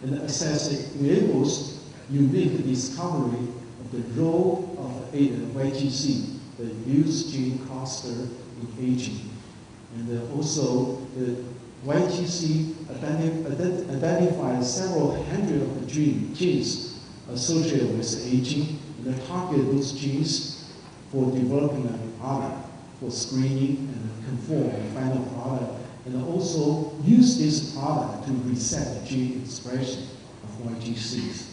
And the access enables unique discovery of the role of YGC, the youth gene cluster in aging. And also the YGC identifies several hundred of genes associated with aging, and target those genes for developing a product, for screening and conform the final product, and also use this product to reset the gene expression of YGCs.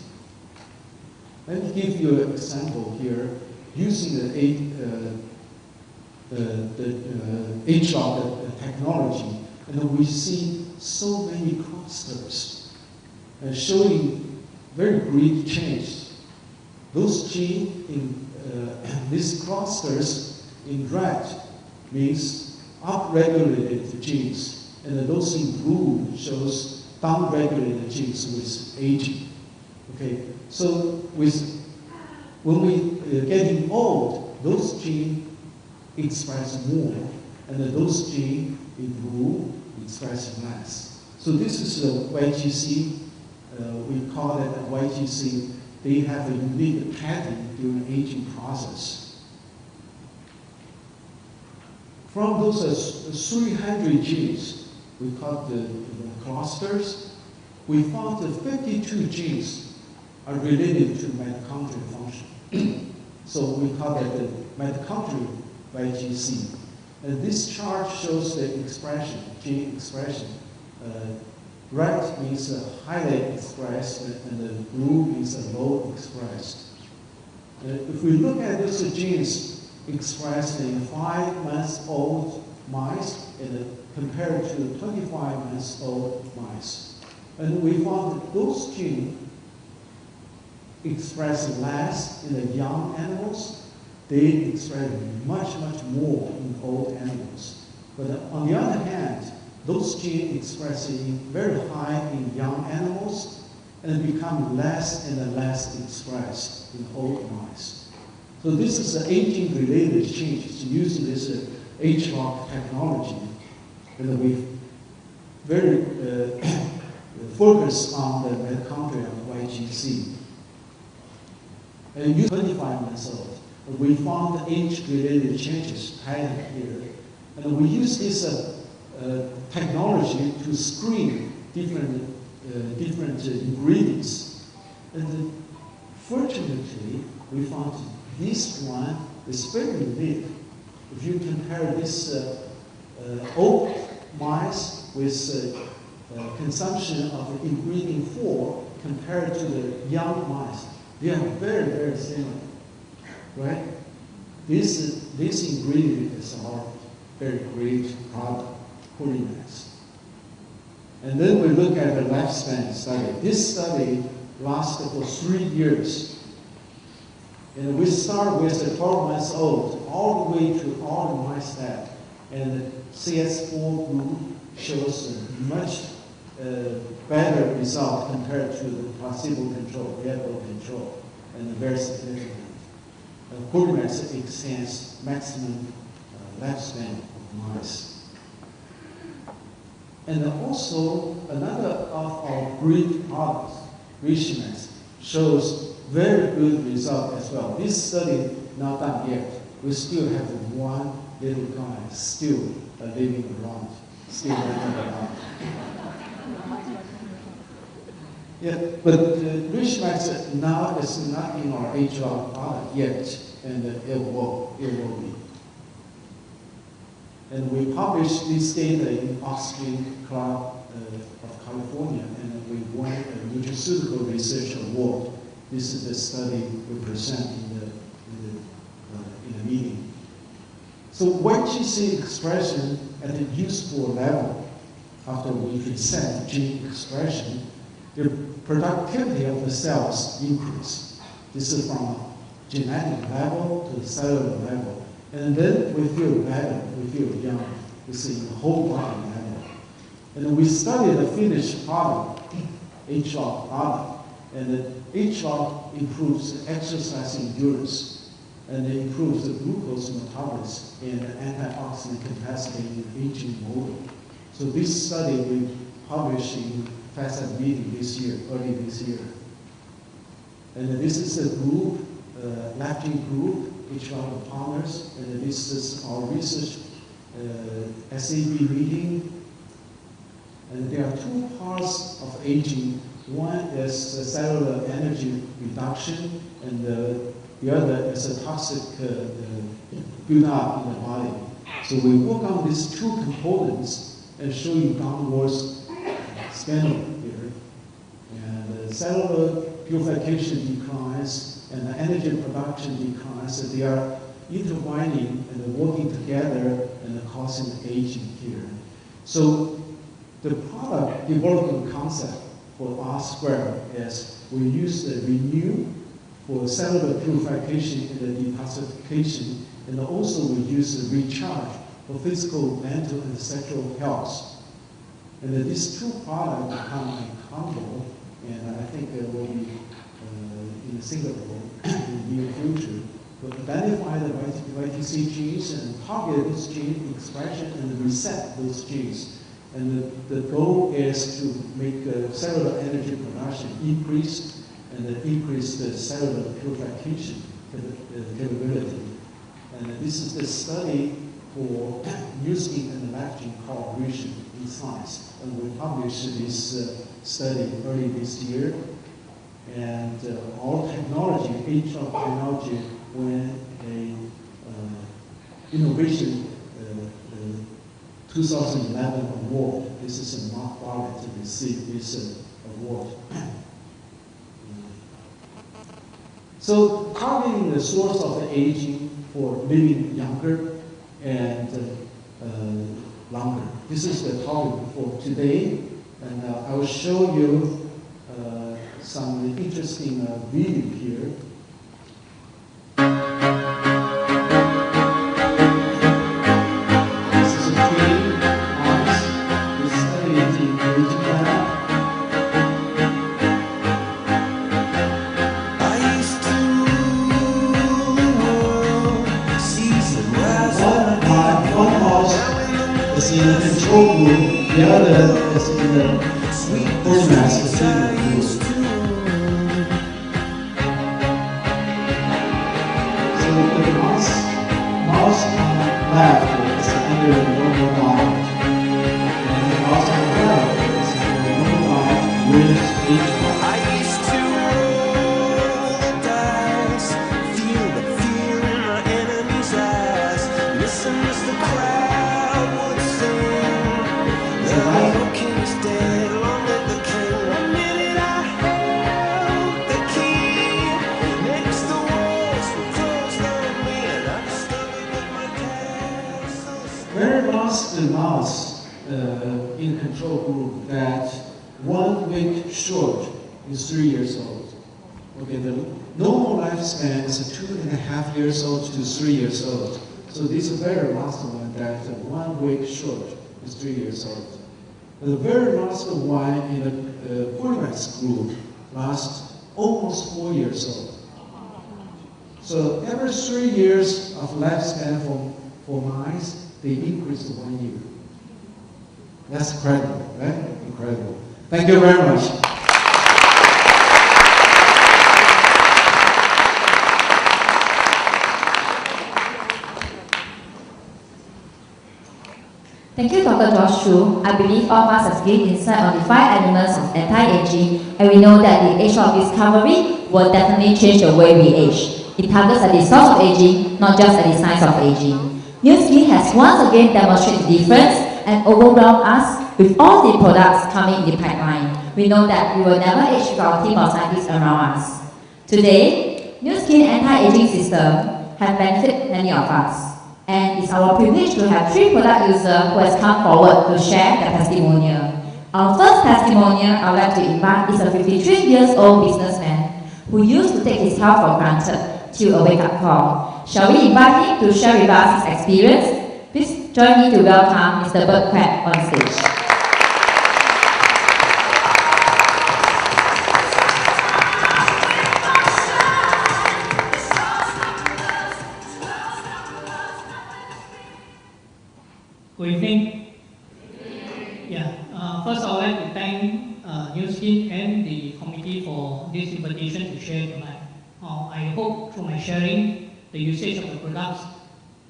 Let me give you an example here. Using the age-lock technology, and we see so many clusters showing very great change. Those genes in these clusters in red means upregulated genes, and those in blue shows down-regulated genes with aging. Okay, so when we getting old, those genes express more, and those genes in blue express less. So this is the YGC. We call it a YGC. They have a unique pattern during aging process. From those 300 genes, we call the clusters, we found that 52 genes are related to mitochondrial function. So we call that the mitochondrial YGC. And this chart shows the expression, gene expression. Red means highly expressed, and the blue means low expressed. If we look at these genes expressed in 5-month-old mice and compared to 25-month-old mice, and we found that those genes express less in the young animals. They express much, much more in old animals. But on the other hand, those genes expressing very high in young animals and become less and less expressed in old mice. So this is an aging-related change using this HLOC technology. And we very focus on the mitochondrial YGC. And 25 months old, we found age-related changes pattern here. And we use this technology to screen different ingredients. And fortunately, we found this one is very unique. If you compare this old mice with consumption of ingredient 4 compared to the young mice, they are very, very similar, right? This ingredient is our very great product. And then we look at the lifespan study. This study lasted for 3 years. And we start with the 12 months old, all the way to all the mice dead. And the CS4 group shows a much better result compared to the placebo control, vehicle control, and very significant. Quatermass extends maximum lifespan of mice. And also, another of our great products, Richimax, shows very good result as well. This study not done yet. We still have one little guy still living around, still living around. Yeah, but Richimax now is not in our HR product yet, and it will be. And we published this data in Austrian Club of California, and we won a Nutraceutical Research Award. This is the study we present in the meeting. So YGC expression at a useful level, after we reset gene expression, the productivity of the cells increase. This is from genetic level to the cellular level. And then we feel better, we feel young. We see the whole body level. And we studied the finished product, HLOC product. And the HLOC improves exercise endurance. And it improves the glucose metabolism and the antioxidant capacity in aging model. So this study we published in FAST meeting this year, early this year. And this is a group, lectin group, HLOC partners, and this is our research SAB meeting. And there are two parts of aging. One is the cellular energy reduction, and the other is a toxic build-up in the body. So we work on these two components and show you downwards scanning here. And the cellular purification declines, and the energy production declines, so they are intertwining and working together and causing aging here. So the product development concept for R-Square is we use the Renew for cellular purification and the detoxification, and also we use the Recharge for physical, mental, and sexual health. And these two products become a combo, and I think will be in Singapore in the near future to identify the YTC genes and target those gene expression and reset those genes. And the goal is to make cellular energy production increase and increase the cellular purification capability. And this is the study for Nu Skin and Lifegene cooperation in science. And we published this study early this year. And our technology, each of technology, won a innovation 2011 award. This is a Mark Bartlett to receive this award. So targeting the source of the aging for living younger and longer. This is the topic for today, and I will show you some interesting video here. This is a training mouse. We studied in aging lab. I used to rule the world, season rise One mouse is in the control group, the other is in the format facility group. So the mouse on the left is under the normal diet, and the mouse on the right is under the normal diet with each one. I used to roll the dice, feel the fear in my enemy's eyes. Listen as the crowd would sing. The real king is dead, long live the king. 1 minute I held the key. Next the walls were closed on me, and I discovered that my castle's Where was the mouse in the control group that 1 week short is 3 years old? Okay, the normal lifespan is 2.5 years old to 3 years old. So this is the very last one that 1 week short is 3 years old. The very last one in the Polymax group lasts almost 4 years old. So every 3 years of lifespan for mice, they increase to 1 year. That's incredible, right? Incredible. Thank you very much. Thank you, Dr. Josh Chu. I believe all of us have gained insight on the 5 elements of anti-aging, and we know that the age of discovery will definitely change the way we age. It targets at the source of aging, not just at the signs of aging. Nu Skin has once again demonstrated the difference and overwhelmed us with all the products coming in the pipeline. We know that we will never age with our team of scientists around us. Today, Nu Skin anti-aging system has benefited many of us. And it's our privilege to have 3 product users who has come forward to share their testimonial. Our first testimonial I would like to invite is a 53-year-old businessman who used to take his health for granted till a wake-up call. Shall we invite him to share with us his experience? Please join me to welcome Mr. Bert Quack on stage. Good evening. First I would like to thank Nu Skin and the committee for this invitation to share tonight. I hope through my sharing, the usage of the products,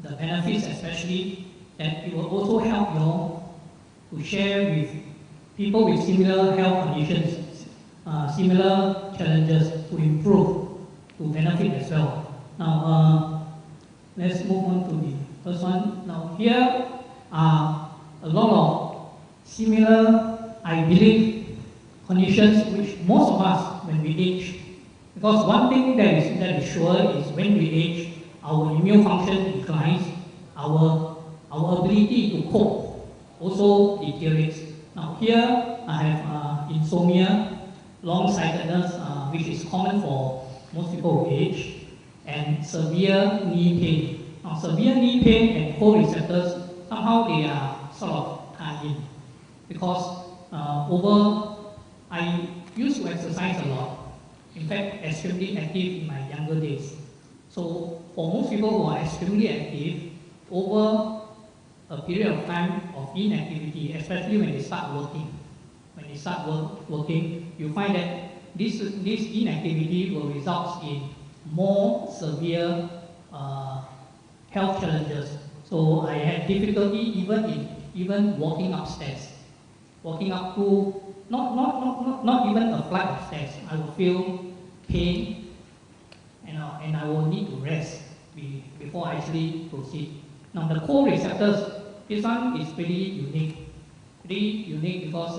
the benefits especially, that it will also help you all to share with people with similar health conditions, similar challenges to improve, to benefit as well. Now, let's move on to the first one. Now, here are a lot of similar, I believe, conditions which most of us when we age. Because one thing that is sure is when we age, our immune function declines, our ability to cope also deteriorates. Now here I have insomnia, long-sightedness, which is common for most people who age, and severe knee pain. Now severe knee pain and cold receptors, somehow they are sort of tied in, because I used to exercise a lot. In fact, extremely active in my younger days. So for most people who are extremely active, over a period of time of inactivity, especially when they start working, you find that this inactivity will result in more severe health challenges. So I had difficulty even walking upstairs, walking up to not even a flight of stairs. I will feel pain, and I will need to rest before I actually proceed. Now the core receptors, this one is pretty unique because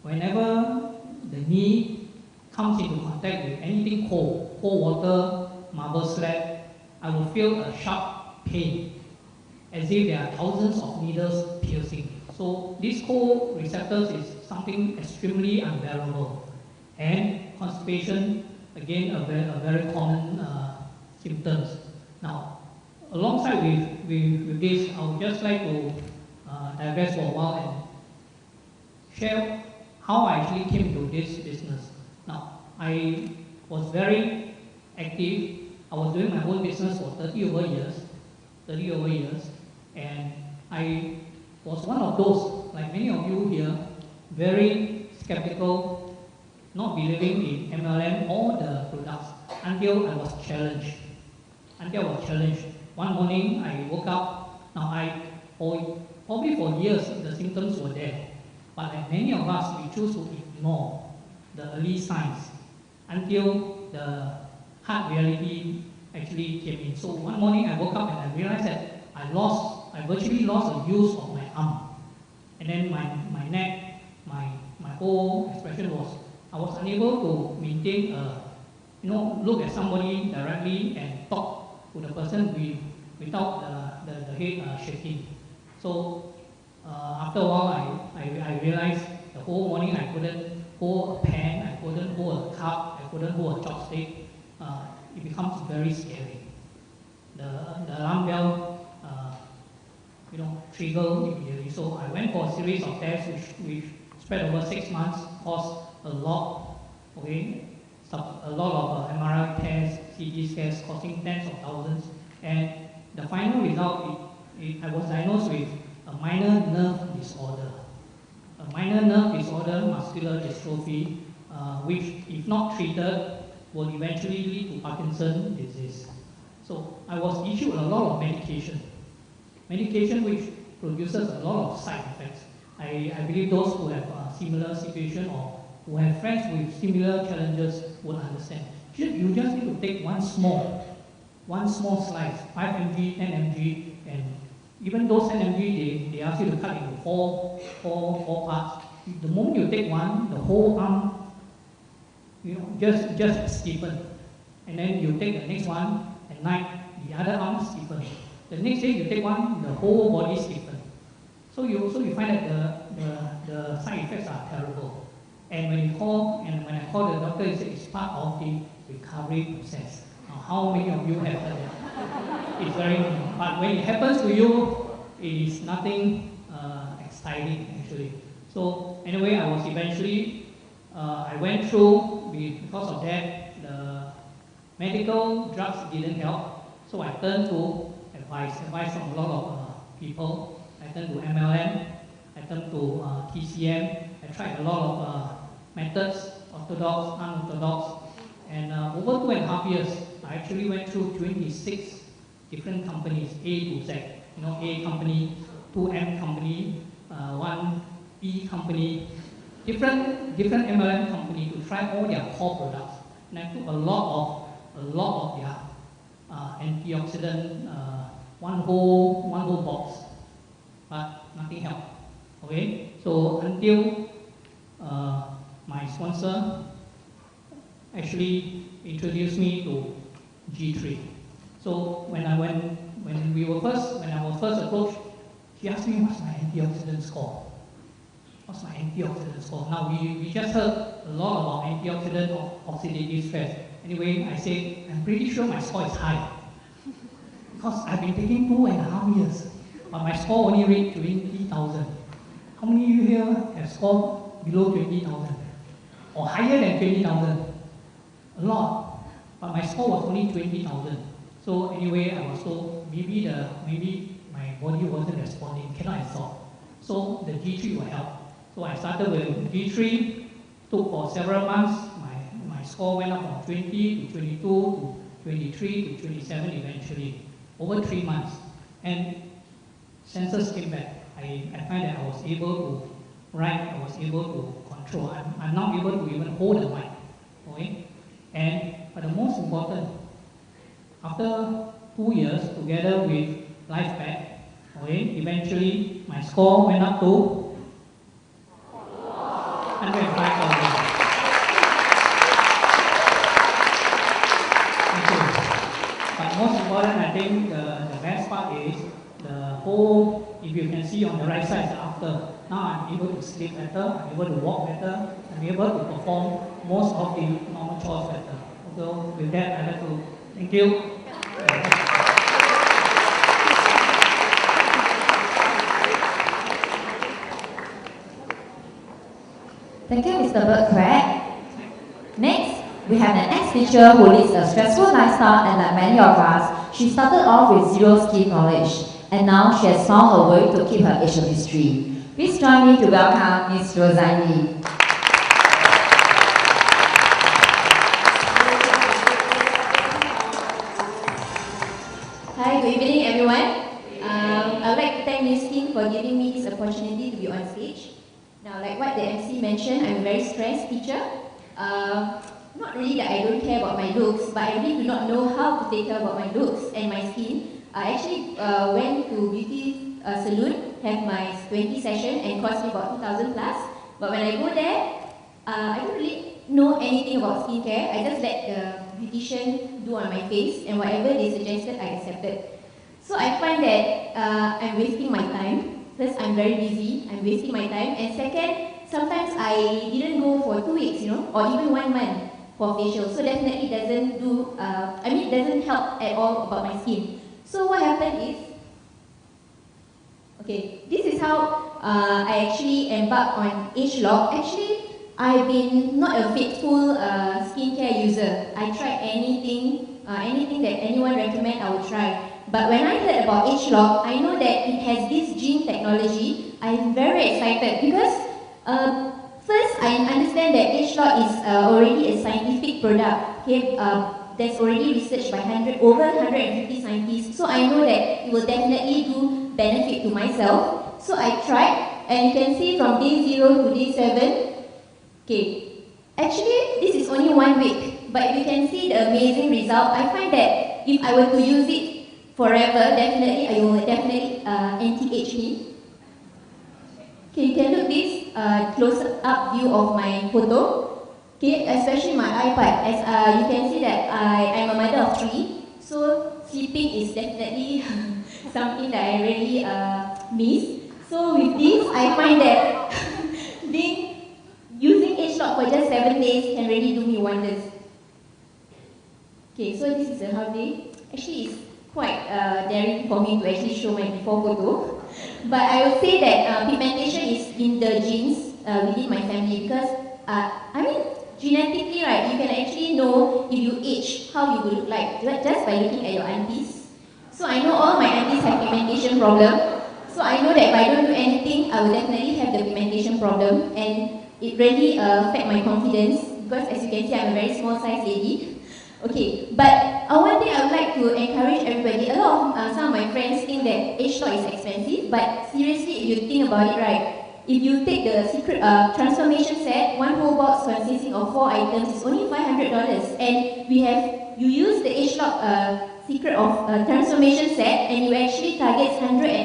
whenever the knee comes into contact with anything cold water, marble slab, I will feel a sharp pain, as if there are thousands of needles piercing. So these core receptors is something extremely unbearable. And constipation, again, a very common symptoms. Now, alongside with this, I would just like to digress for a while and share how I actually came to this business. Now, I was very active. I was doing my own business for 30 over years, and I was one of those, like many of you here, very skeptical, not believing in MLM or the products until I was challenged. One morning I woke up. Now probably for years the symptoms were there, but like many of us, we choose to ignore the early signs until the hard reality actually came in. So one morning I woke up and I realized that I virtually lost the use of my arm. And then my neck, my whole expression was, I was unable to maintain look at somebody directly and talk to the person without the head shaking. So after a while, I realized the whole morning I couldn't hold a pen, I couldn't hold a cup, I couldn't hold a chopstick. It becomes very scary. The alarm bell triggered immediately. So I went for a series of tests which spread over 6 months, cost a lot, a lot of MRI tests, CT scans costing tens of thousands. And the final result, I was diagnosed with a minor nerve disorder. A minor nerve disorder, muscular dystrophy, which if not treated, will eventually lead to Parkinson's disease. So I was issued a lot of medication which produces a lot of side effects. I believe those who have a similar situation or who have friends with similar challenges will understand. You just need to take one small slice, 5 mg, 10 mg, and even those 10 mg, they ask you to cut into four parts. The moment you take one, the whole arm, just stiffen. And then you take the next one at night, the other arm stiffen. The next day you take one, the whole body stiffen. So you find that the side effects are terrible. And when I call the doctor, he said it's part of the recovery process. Now, how many of you have heard that? It's very new. But when it happens to you, it is nothing exciting actually. So anyway, I was eventually, I went through, because of that, the medical drugs didn't help. So I turned to advice from a lot of people. I turned to MLM, I turned to TCM. I tried a lot of methods, orthodox, unorthodox, and over 2.5 years, I actually went through 26 different companies, A to Z. A company, 2M company, 1E company, different MLM company to try all their core products. And I took a lot of their antioxidant, one whole box, but nothing helped. Okay, so until my sponsor actually introduced me to G3. So when I was first approached, she asked me what's my antioxidant score. What's my antioxidant score? Now we just heard a lot about antioxidant or oxidative stress. Anyway, I said I'm pretty sure my score is high because I've been taking 2.5 years, but my score only reached 20,000. How many of you here have scored below 20,000 or higher than 20,000? A lot, but my score was only 20,000. So anyway, I was told maybe my body wasn't responding, cannot absorb. So the G3 will help. So I started with G3, took for several months. My score went up from 20 to 22 to 23 to 27 eventually, over 3 months. And senses came back. I find that I was able to write, I was able to control. I'm now able to even hold the mic. Okay? But the most important, after 2 years together with LifePad, okay, eventually my score went up to 105,000. But most important, I think the best part is the whole, if you can see on the right side, the after. Now I'm able to sleep better, I'm able to walk better, I'm able to perform most of the normal chores better. So with that, I'd like to thank you. Thank you, Mr. Bert Craig. Next, we have an ex-teacher who leads a stressful lifestyle, and like many of us, she started off with zero ski knowledge, and now she has found a way to keep her Asian history. Please join me to welcome Ms. Rosanne. Hi, good evening everyone. I would like to thank Ms. Kim for giving me this opportunity to be on stage. Now, like what the MC mentioned, I'm a very stressed teacher. Not really that I don't care about my looks, but I really do not know how to take care about my looks and my skin. I actually went to beauty salon, have my 20 session and cost me about 2,000 plus. But when I go there, I don't really know anything about skincare. I just let the beautician do on my face, and whatever they suggested, I accepted. So I find that I'm wasting my time. First, I'm very busy, I'm wasting my time. And second, sometimes I didn't go for 2 weeks, or even 1 month for facial. So definitely doesn't do, it doesn't help at all about my skin. So what happened is, okay, this is how I actually embarked on ageLOC. Actually, I've been not a faithful skincare user. I tried anything that anyone recommend, I would try. But when I heard about ageLOC, I know that it has this gene technology. I'm very excited because first I understand that ageLOC is already a scientific product. Okay, there's already research by over 150 scientists. So I know that it will definitely do benefit to myself. So I tried, and you can see from day 0 to day 7. Okay, actually this is only 1 week, but you can see the amazing result. I find that if I were to use it forever, definitely I will definitely anti-age me. Okay, you can look this close-up view of my photo. Okay, especially my iPad. As you can see that I'm a mother of 3, so sleeping is definitely something that I really miss. So with this, I find that using ageLOC for just 7 days can really do me wonders. Okay, so this is a half day. Actually, it's quite daring for me to actually show my before photo. But I would say that pigmentation is in the genes within my family because, genetically, right, you can actually know if you age, how you will look like just by looking at your aunties. So I know all my aunties have pigmentation problem. So I know that if I don't do anything, I will definitely have the pigmentation problem, and it really affect my confidence because as you can see, I'm a very small size lady. Okay, but one thing I would like to encourage everybody, a lot of some of my friends think that ageLOC is expensive, but seriously, if you think about it, right, if you take the secret transformation set, 1 whole box consisting of 4 items is only $500, and you use the ageLOC secret of transformation set, and you actually target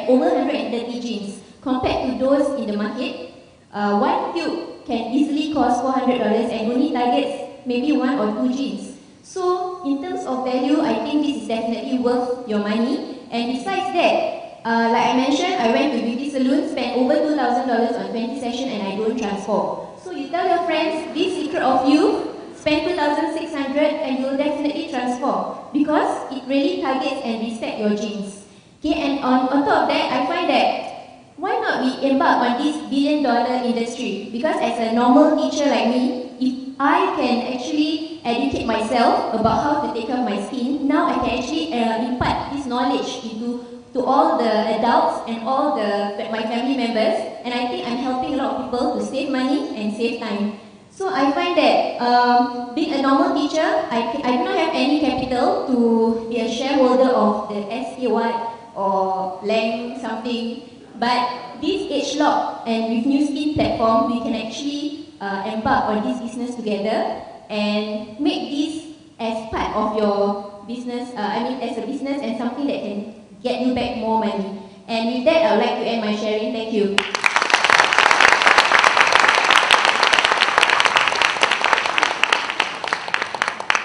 over 130 genes compared to those in the market. 1 tube can easily cost $400 and only targets maybe 1 or 2 genes. So in terms of value, I think this is definitely worth your money. And besides that, like I mentioned, I went to beauty salon, spent over $2,000 on 20 sessions, and I don't transform. So you tell your friends this secret of you, spend 2,600 and you'll definitely transform because it really targets and respects your genes. Okay, and on top of that, I find that why not not we embark on this billion-dollar industry? Because as a normal teacher like me, if I can actually educate myself about how to take care of my skin, now I can actually impart this knowledge to all the adults and all my family members, and I think I'm helping a lot of people to save money and save time. So I find that being a normal teacher, I do not have any capital to be a shareholder of the SKY or Lang something, but this AgeLock and with New Skin platform, we can actually embark on this business together and make this as part of your business, as a business and something that can get you back more money. And with that, I would like to end my sharing. Thank you.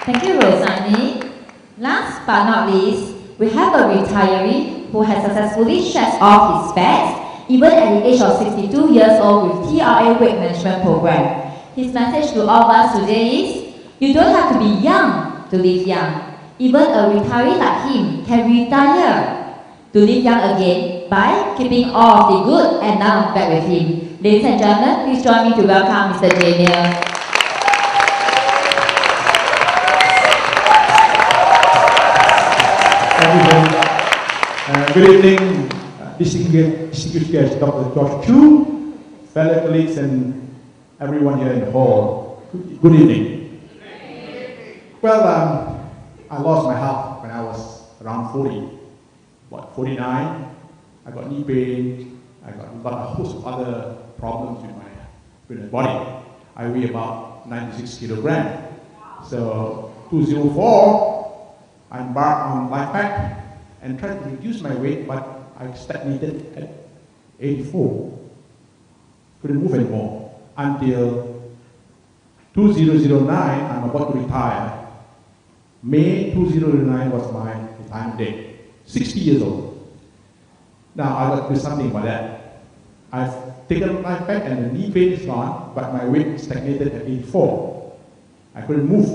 Thank you, Rosani. Last but not least, we have a retiree who has successfully shed off his fats, even at the age of 62 years old with TRA Weight Management Program. His message to all of us today is, you don't have to be young to live young. Even a retiree like him can retire to live young again by keeping all of the good and none of bad with him. Ladies and gentlemen, please join me to welcome Mr. Jamil. Good evening, distinguished guest, Dr. Josh Chu, fellow colleagues, and everyone here in the hall. Good evening. Well, I lost my health when I was around 40, 49. I got knee pain. I got a host of other problems with my body. I weigh about 96 kilograms. So 2004, I embarked on life pack and tried to reduce my weight, but I stagnated at 84. Couldn't move anymore until 2009. I'm about to retire. May 2009 was my retirement date. 60 years old. Now I got to do something about that. I've taken life back and the knee pain is gone, but my weight stagnated at 84. I couldn't move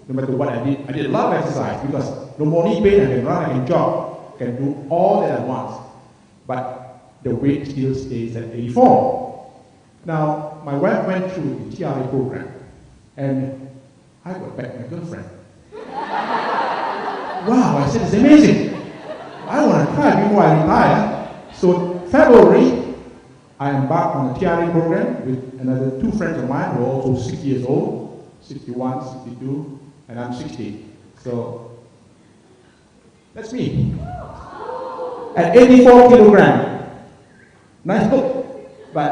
no matter what I did. I did a lot of exercise because no more knee pain. I can run, I can jog, can do all that I want. But the weight still stays at 84. Now, my wife went through the TRA program and I got back my girlfriend. Wow, I said, it's amazing. I want to try before I retire. So, February, I embarked on the TRA program with another two friends of mine who are also 60 years old, 61, 62, and I'm 60. So, that's me. At 84 kilograms. Nice look, but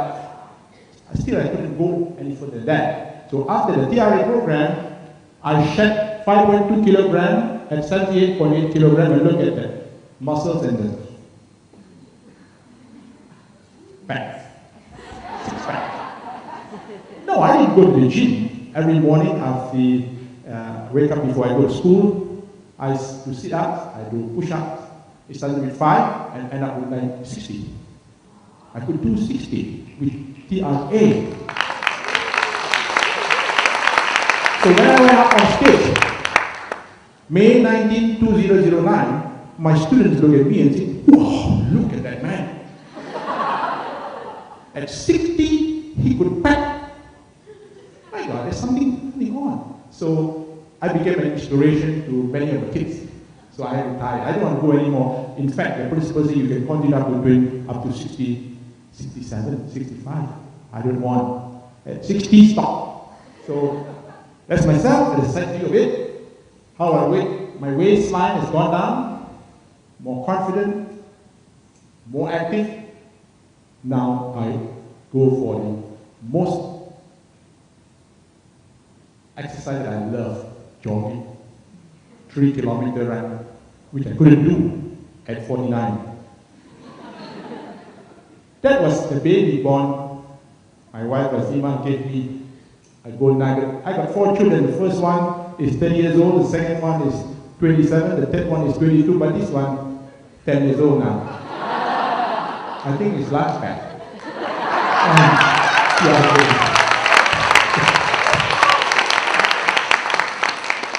I couldn't go any further than that. So after the TRA program, I shed 5.2 kilograms at 78.8 kilograms, and look at the muscles and the fat, six pack. No, I didn't go to the gym. Every morning after wake up before I go to school, I do sit-ups, I do push-ups. It started with 5 and end up with 60. I could do 60 with TRA. So when I went up on stage, May 19, 2009, my students looked at me and said, "Wow, look at that man. At 60, he could pack. My God, there's something going on." So I became an inspiration to many of the kids. So I retired. I don't want to go anymore. In fact, the principal said you can continue up to doing up to 60, 67, 65. I don't want. At 60, stop. So that's myself, at the side view of it. How I weight, my waistline has gone down, more confident, more active. Now I go for the most exercise that I love, jogging. 3-kilometer run, which I couldn't do at 49. That was the baby born. My wife Azima gave me a gold nugget. I got 4 children. The first one is 30 years old, the second one is 27, the third one is 22, but this one, 10 years old now. I think it's large fat.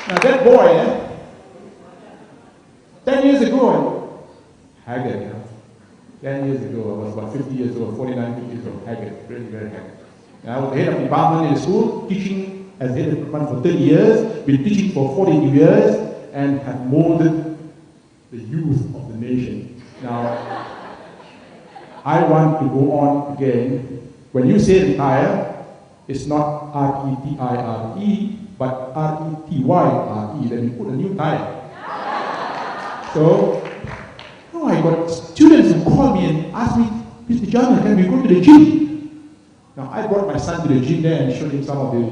Now that boy, 10 years ago, haggard, 10 years ago, I was about 50 years old, 49, 50 years old, haggard, really very haggard. And I was the head of department in the school, teaching as head of department for 30 years, been teaching for 40 years, and have molded the youth of the nation. Now, I want to go on again. When you say retire, it's not R-E-T-I-R-E, but R-E-T-Y-R-E. Then you put a new tire. So, I got students who call me and ask me, Mr. John, can we go to the gym? Now, I brought my son to the gym there and showed him some of the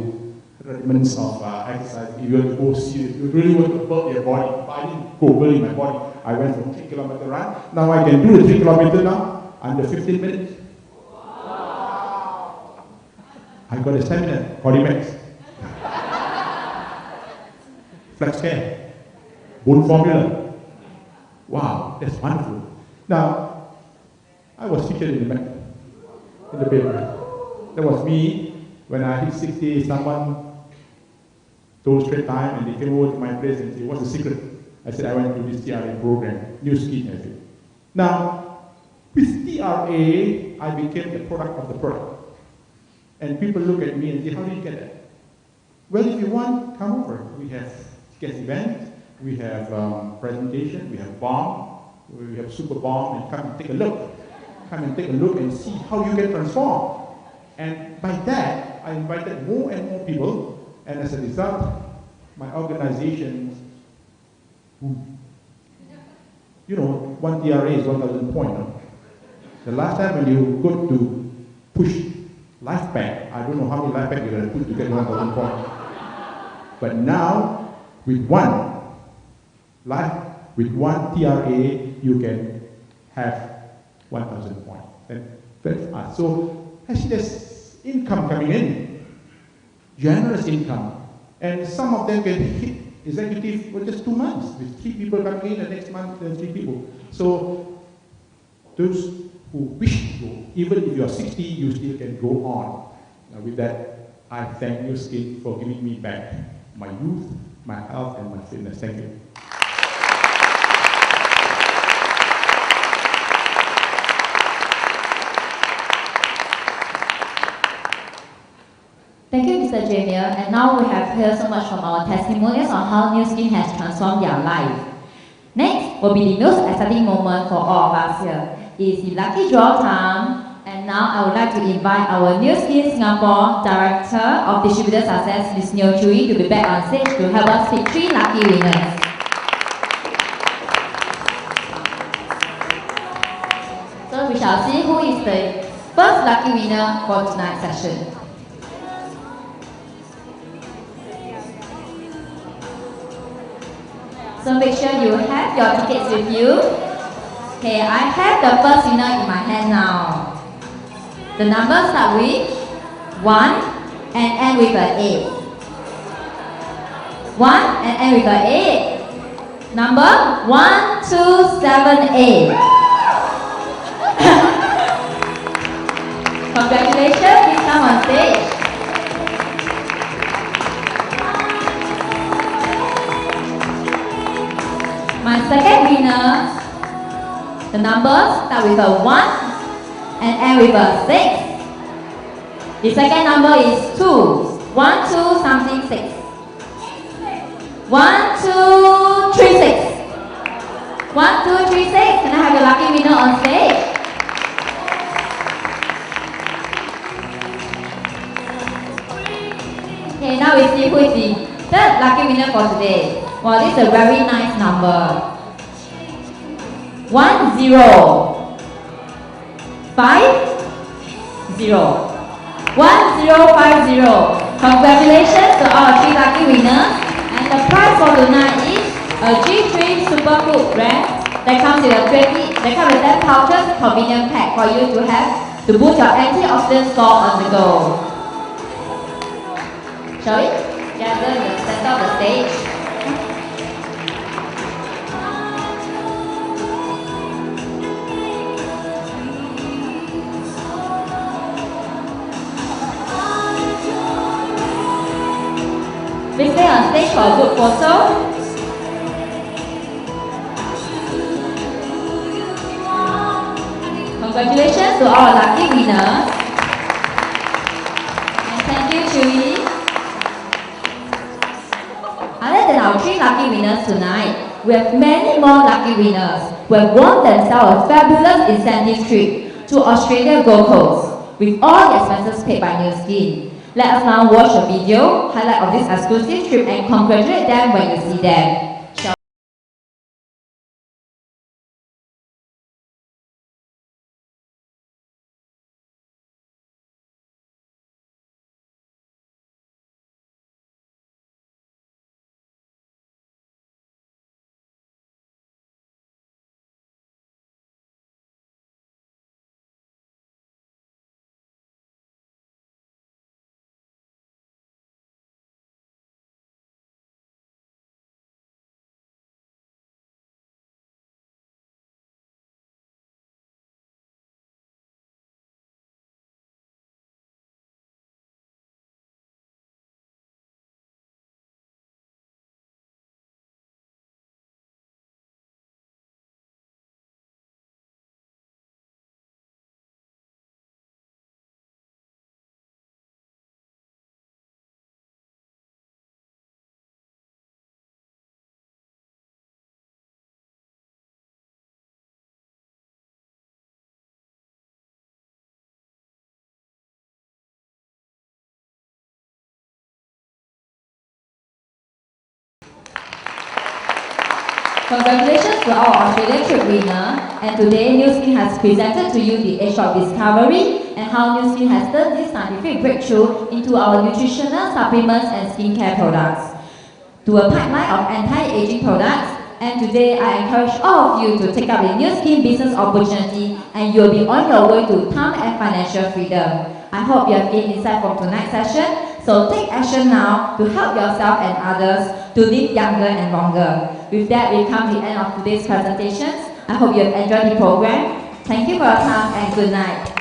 rudiments of exercise. If you want to go see it, you really want to build your body. But I didn't go building my body. I went for 3-kilometer run. Now I can do the 3 kilometer now under 15 minutes. Wow. I got a stamina, Codimax. Flex care. Bone formula. Wow, that's wonderful. Now, I was featured in the paper. That was me when I hit 60. Someone told straight time, and they came over to my place and said, "What's the secret?" I said, "I went to this TRA program, New Skin." I said. Now, with TRA, I became the product of the product, and people look at me and say, "How did you get that?" Well, if you want, come over. We have guest events. We have presentation, we have bomb, we have super bomb, and come and take a look. Come and take a look and see how you can transform. And by that, I invited more and more people, and as a result, my organization, you know, one TRA is 1,000 points. No? The last time when you go to push life pack, I don't know how many life pack you're going to put to get 1,000 points. But now, with one TRA, you can have 1,000 points. And that's so actually there's income coming in, generous income, and some of them can hit executive for just 2 months with 3 people coming in, the next month 3 people. So those who wish to go, even if you are 60, you still can go on. With that, I thank New Skin for giving me back my youth, my health, and my fitness. Thank you. Thank you, Mr. Javier. And now we have heard so much from our testimonials on how New Skin has transformed their life. Next will be the most exciting moment for all of us here. It's the lucky draw time. And now I would like to invite our New Skin Singapore Director of Distributor Success, Ms. Neo Chui, to be back on stage to help us pick 3 lucky winners. So we shall see who is the first lucky winner for tonight's session. So make sure you have your tickets with you. Okay, I have the first winner in my hand now. The numbers start with 1 and end with an 8. 1 and end with an 8. Number 1278. Congratulations, please come on stage. My second winner, the numbers start with a 1 and end with a 6. The second number is 2. 1, 2, something 6. 1, 2, 3, 6. 1, 2, 3, 6. Can I have the lucky winner on stage? Okay, now we see who is the third lucky winner for today. Wow, this is a very nice number. 1, 0, 5, 0. 1050. Congratulations to all 3 lucky winners. And the prize for tonight is a G3 Superfood brand that comes with a 10 pouches convenient pack for you to have to boost your antioxidant score on the go. Shall we gather in the center of the stage? Please stay on stage for a good photo. Congratulations to all lucky winners. And thank you, Chewy. Other than our 3 lucky winners tonight, we have many more lucky winners who have won themselves a fabulous incentive trip to Australia Gold Coast with all the expenses paid by Nu Skin. Let us now watch a video highlight of this exclusive trip and congratulate them when you see them. Congratulations to our Australian trip winner, and today Nu Skin has presented to you the age of discovery and how Nu Skin has turned this scientific breakthrough into our nutritional supplements and skincare products to a pipeline of anti-aging products. And today I encourage all of you to take up the Nu Skin business opportunity and you'll be on your way to time and financial freedom. I hope you have gained insight from tonight's session. So take action now to help yourself and others to live younger and longer. With that, we come to the end of today's presentations. I hope you have enjoyed the program. Thank you for your time and good night.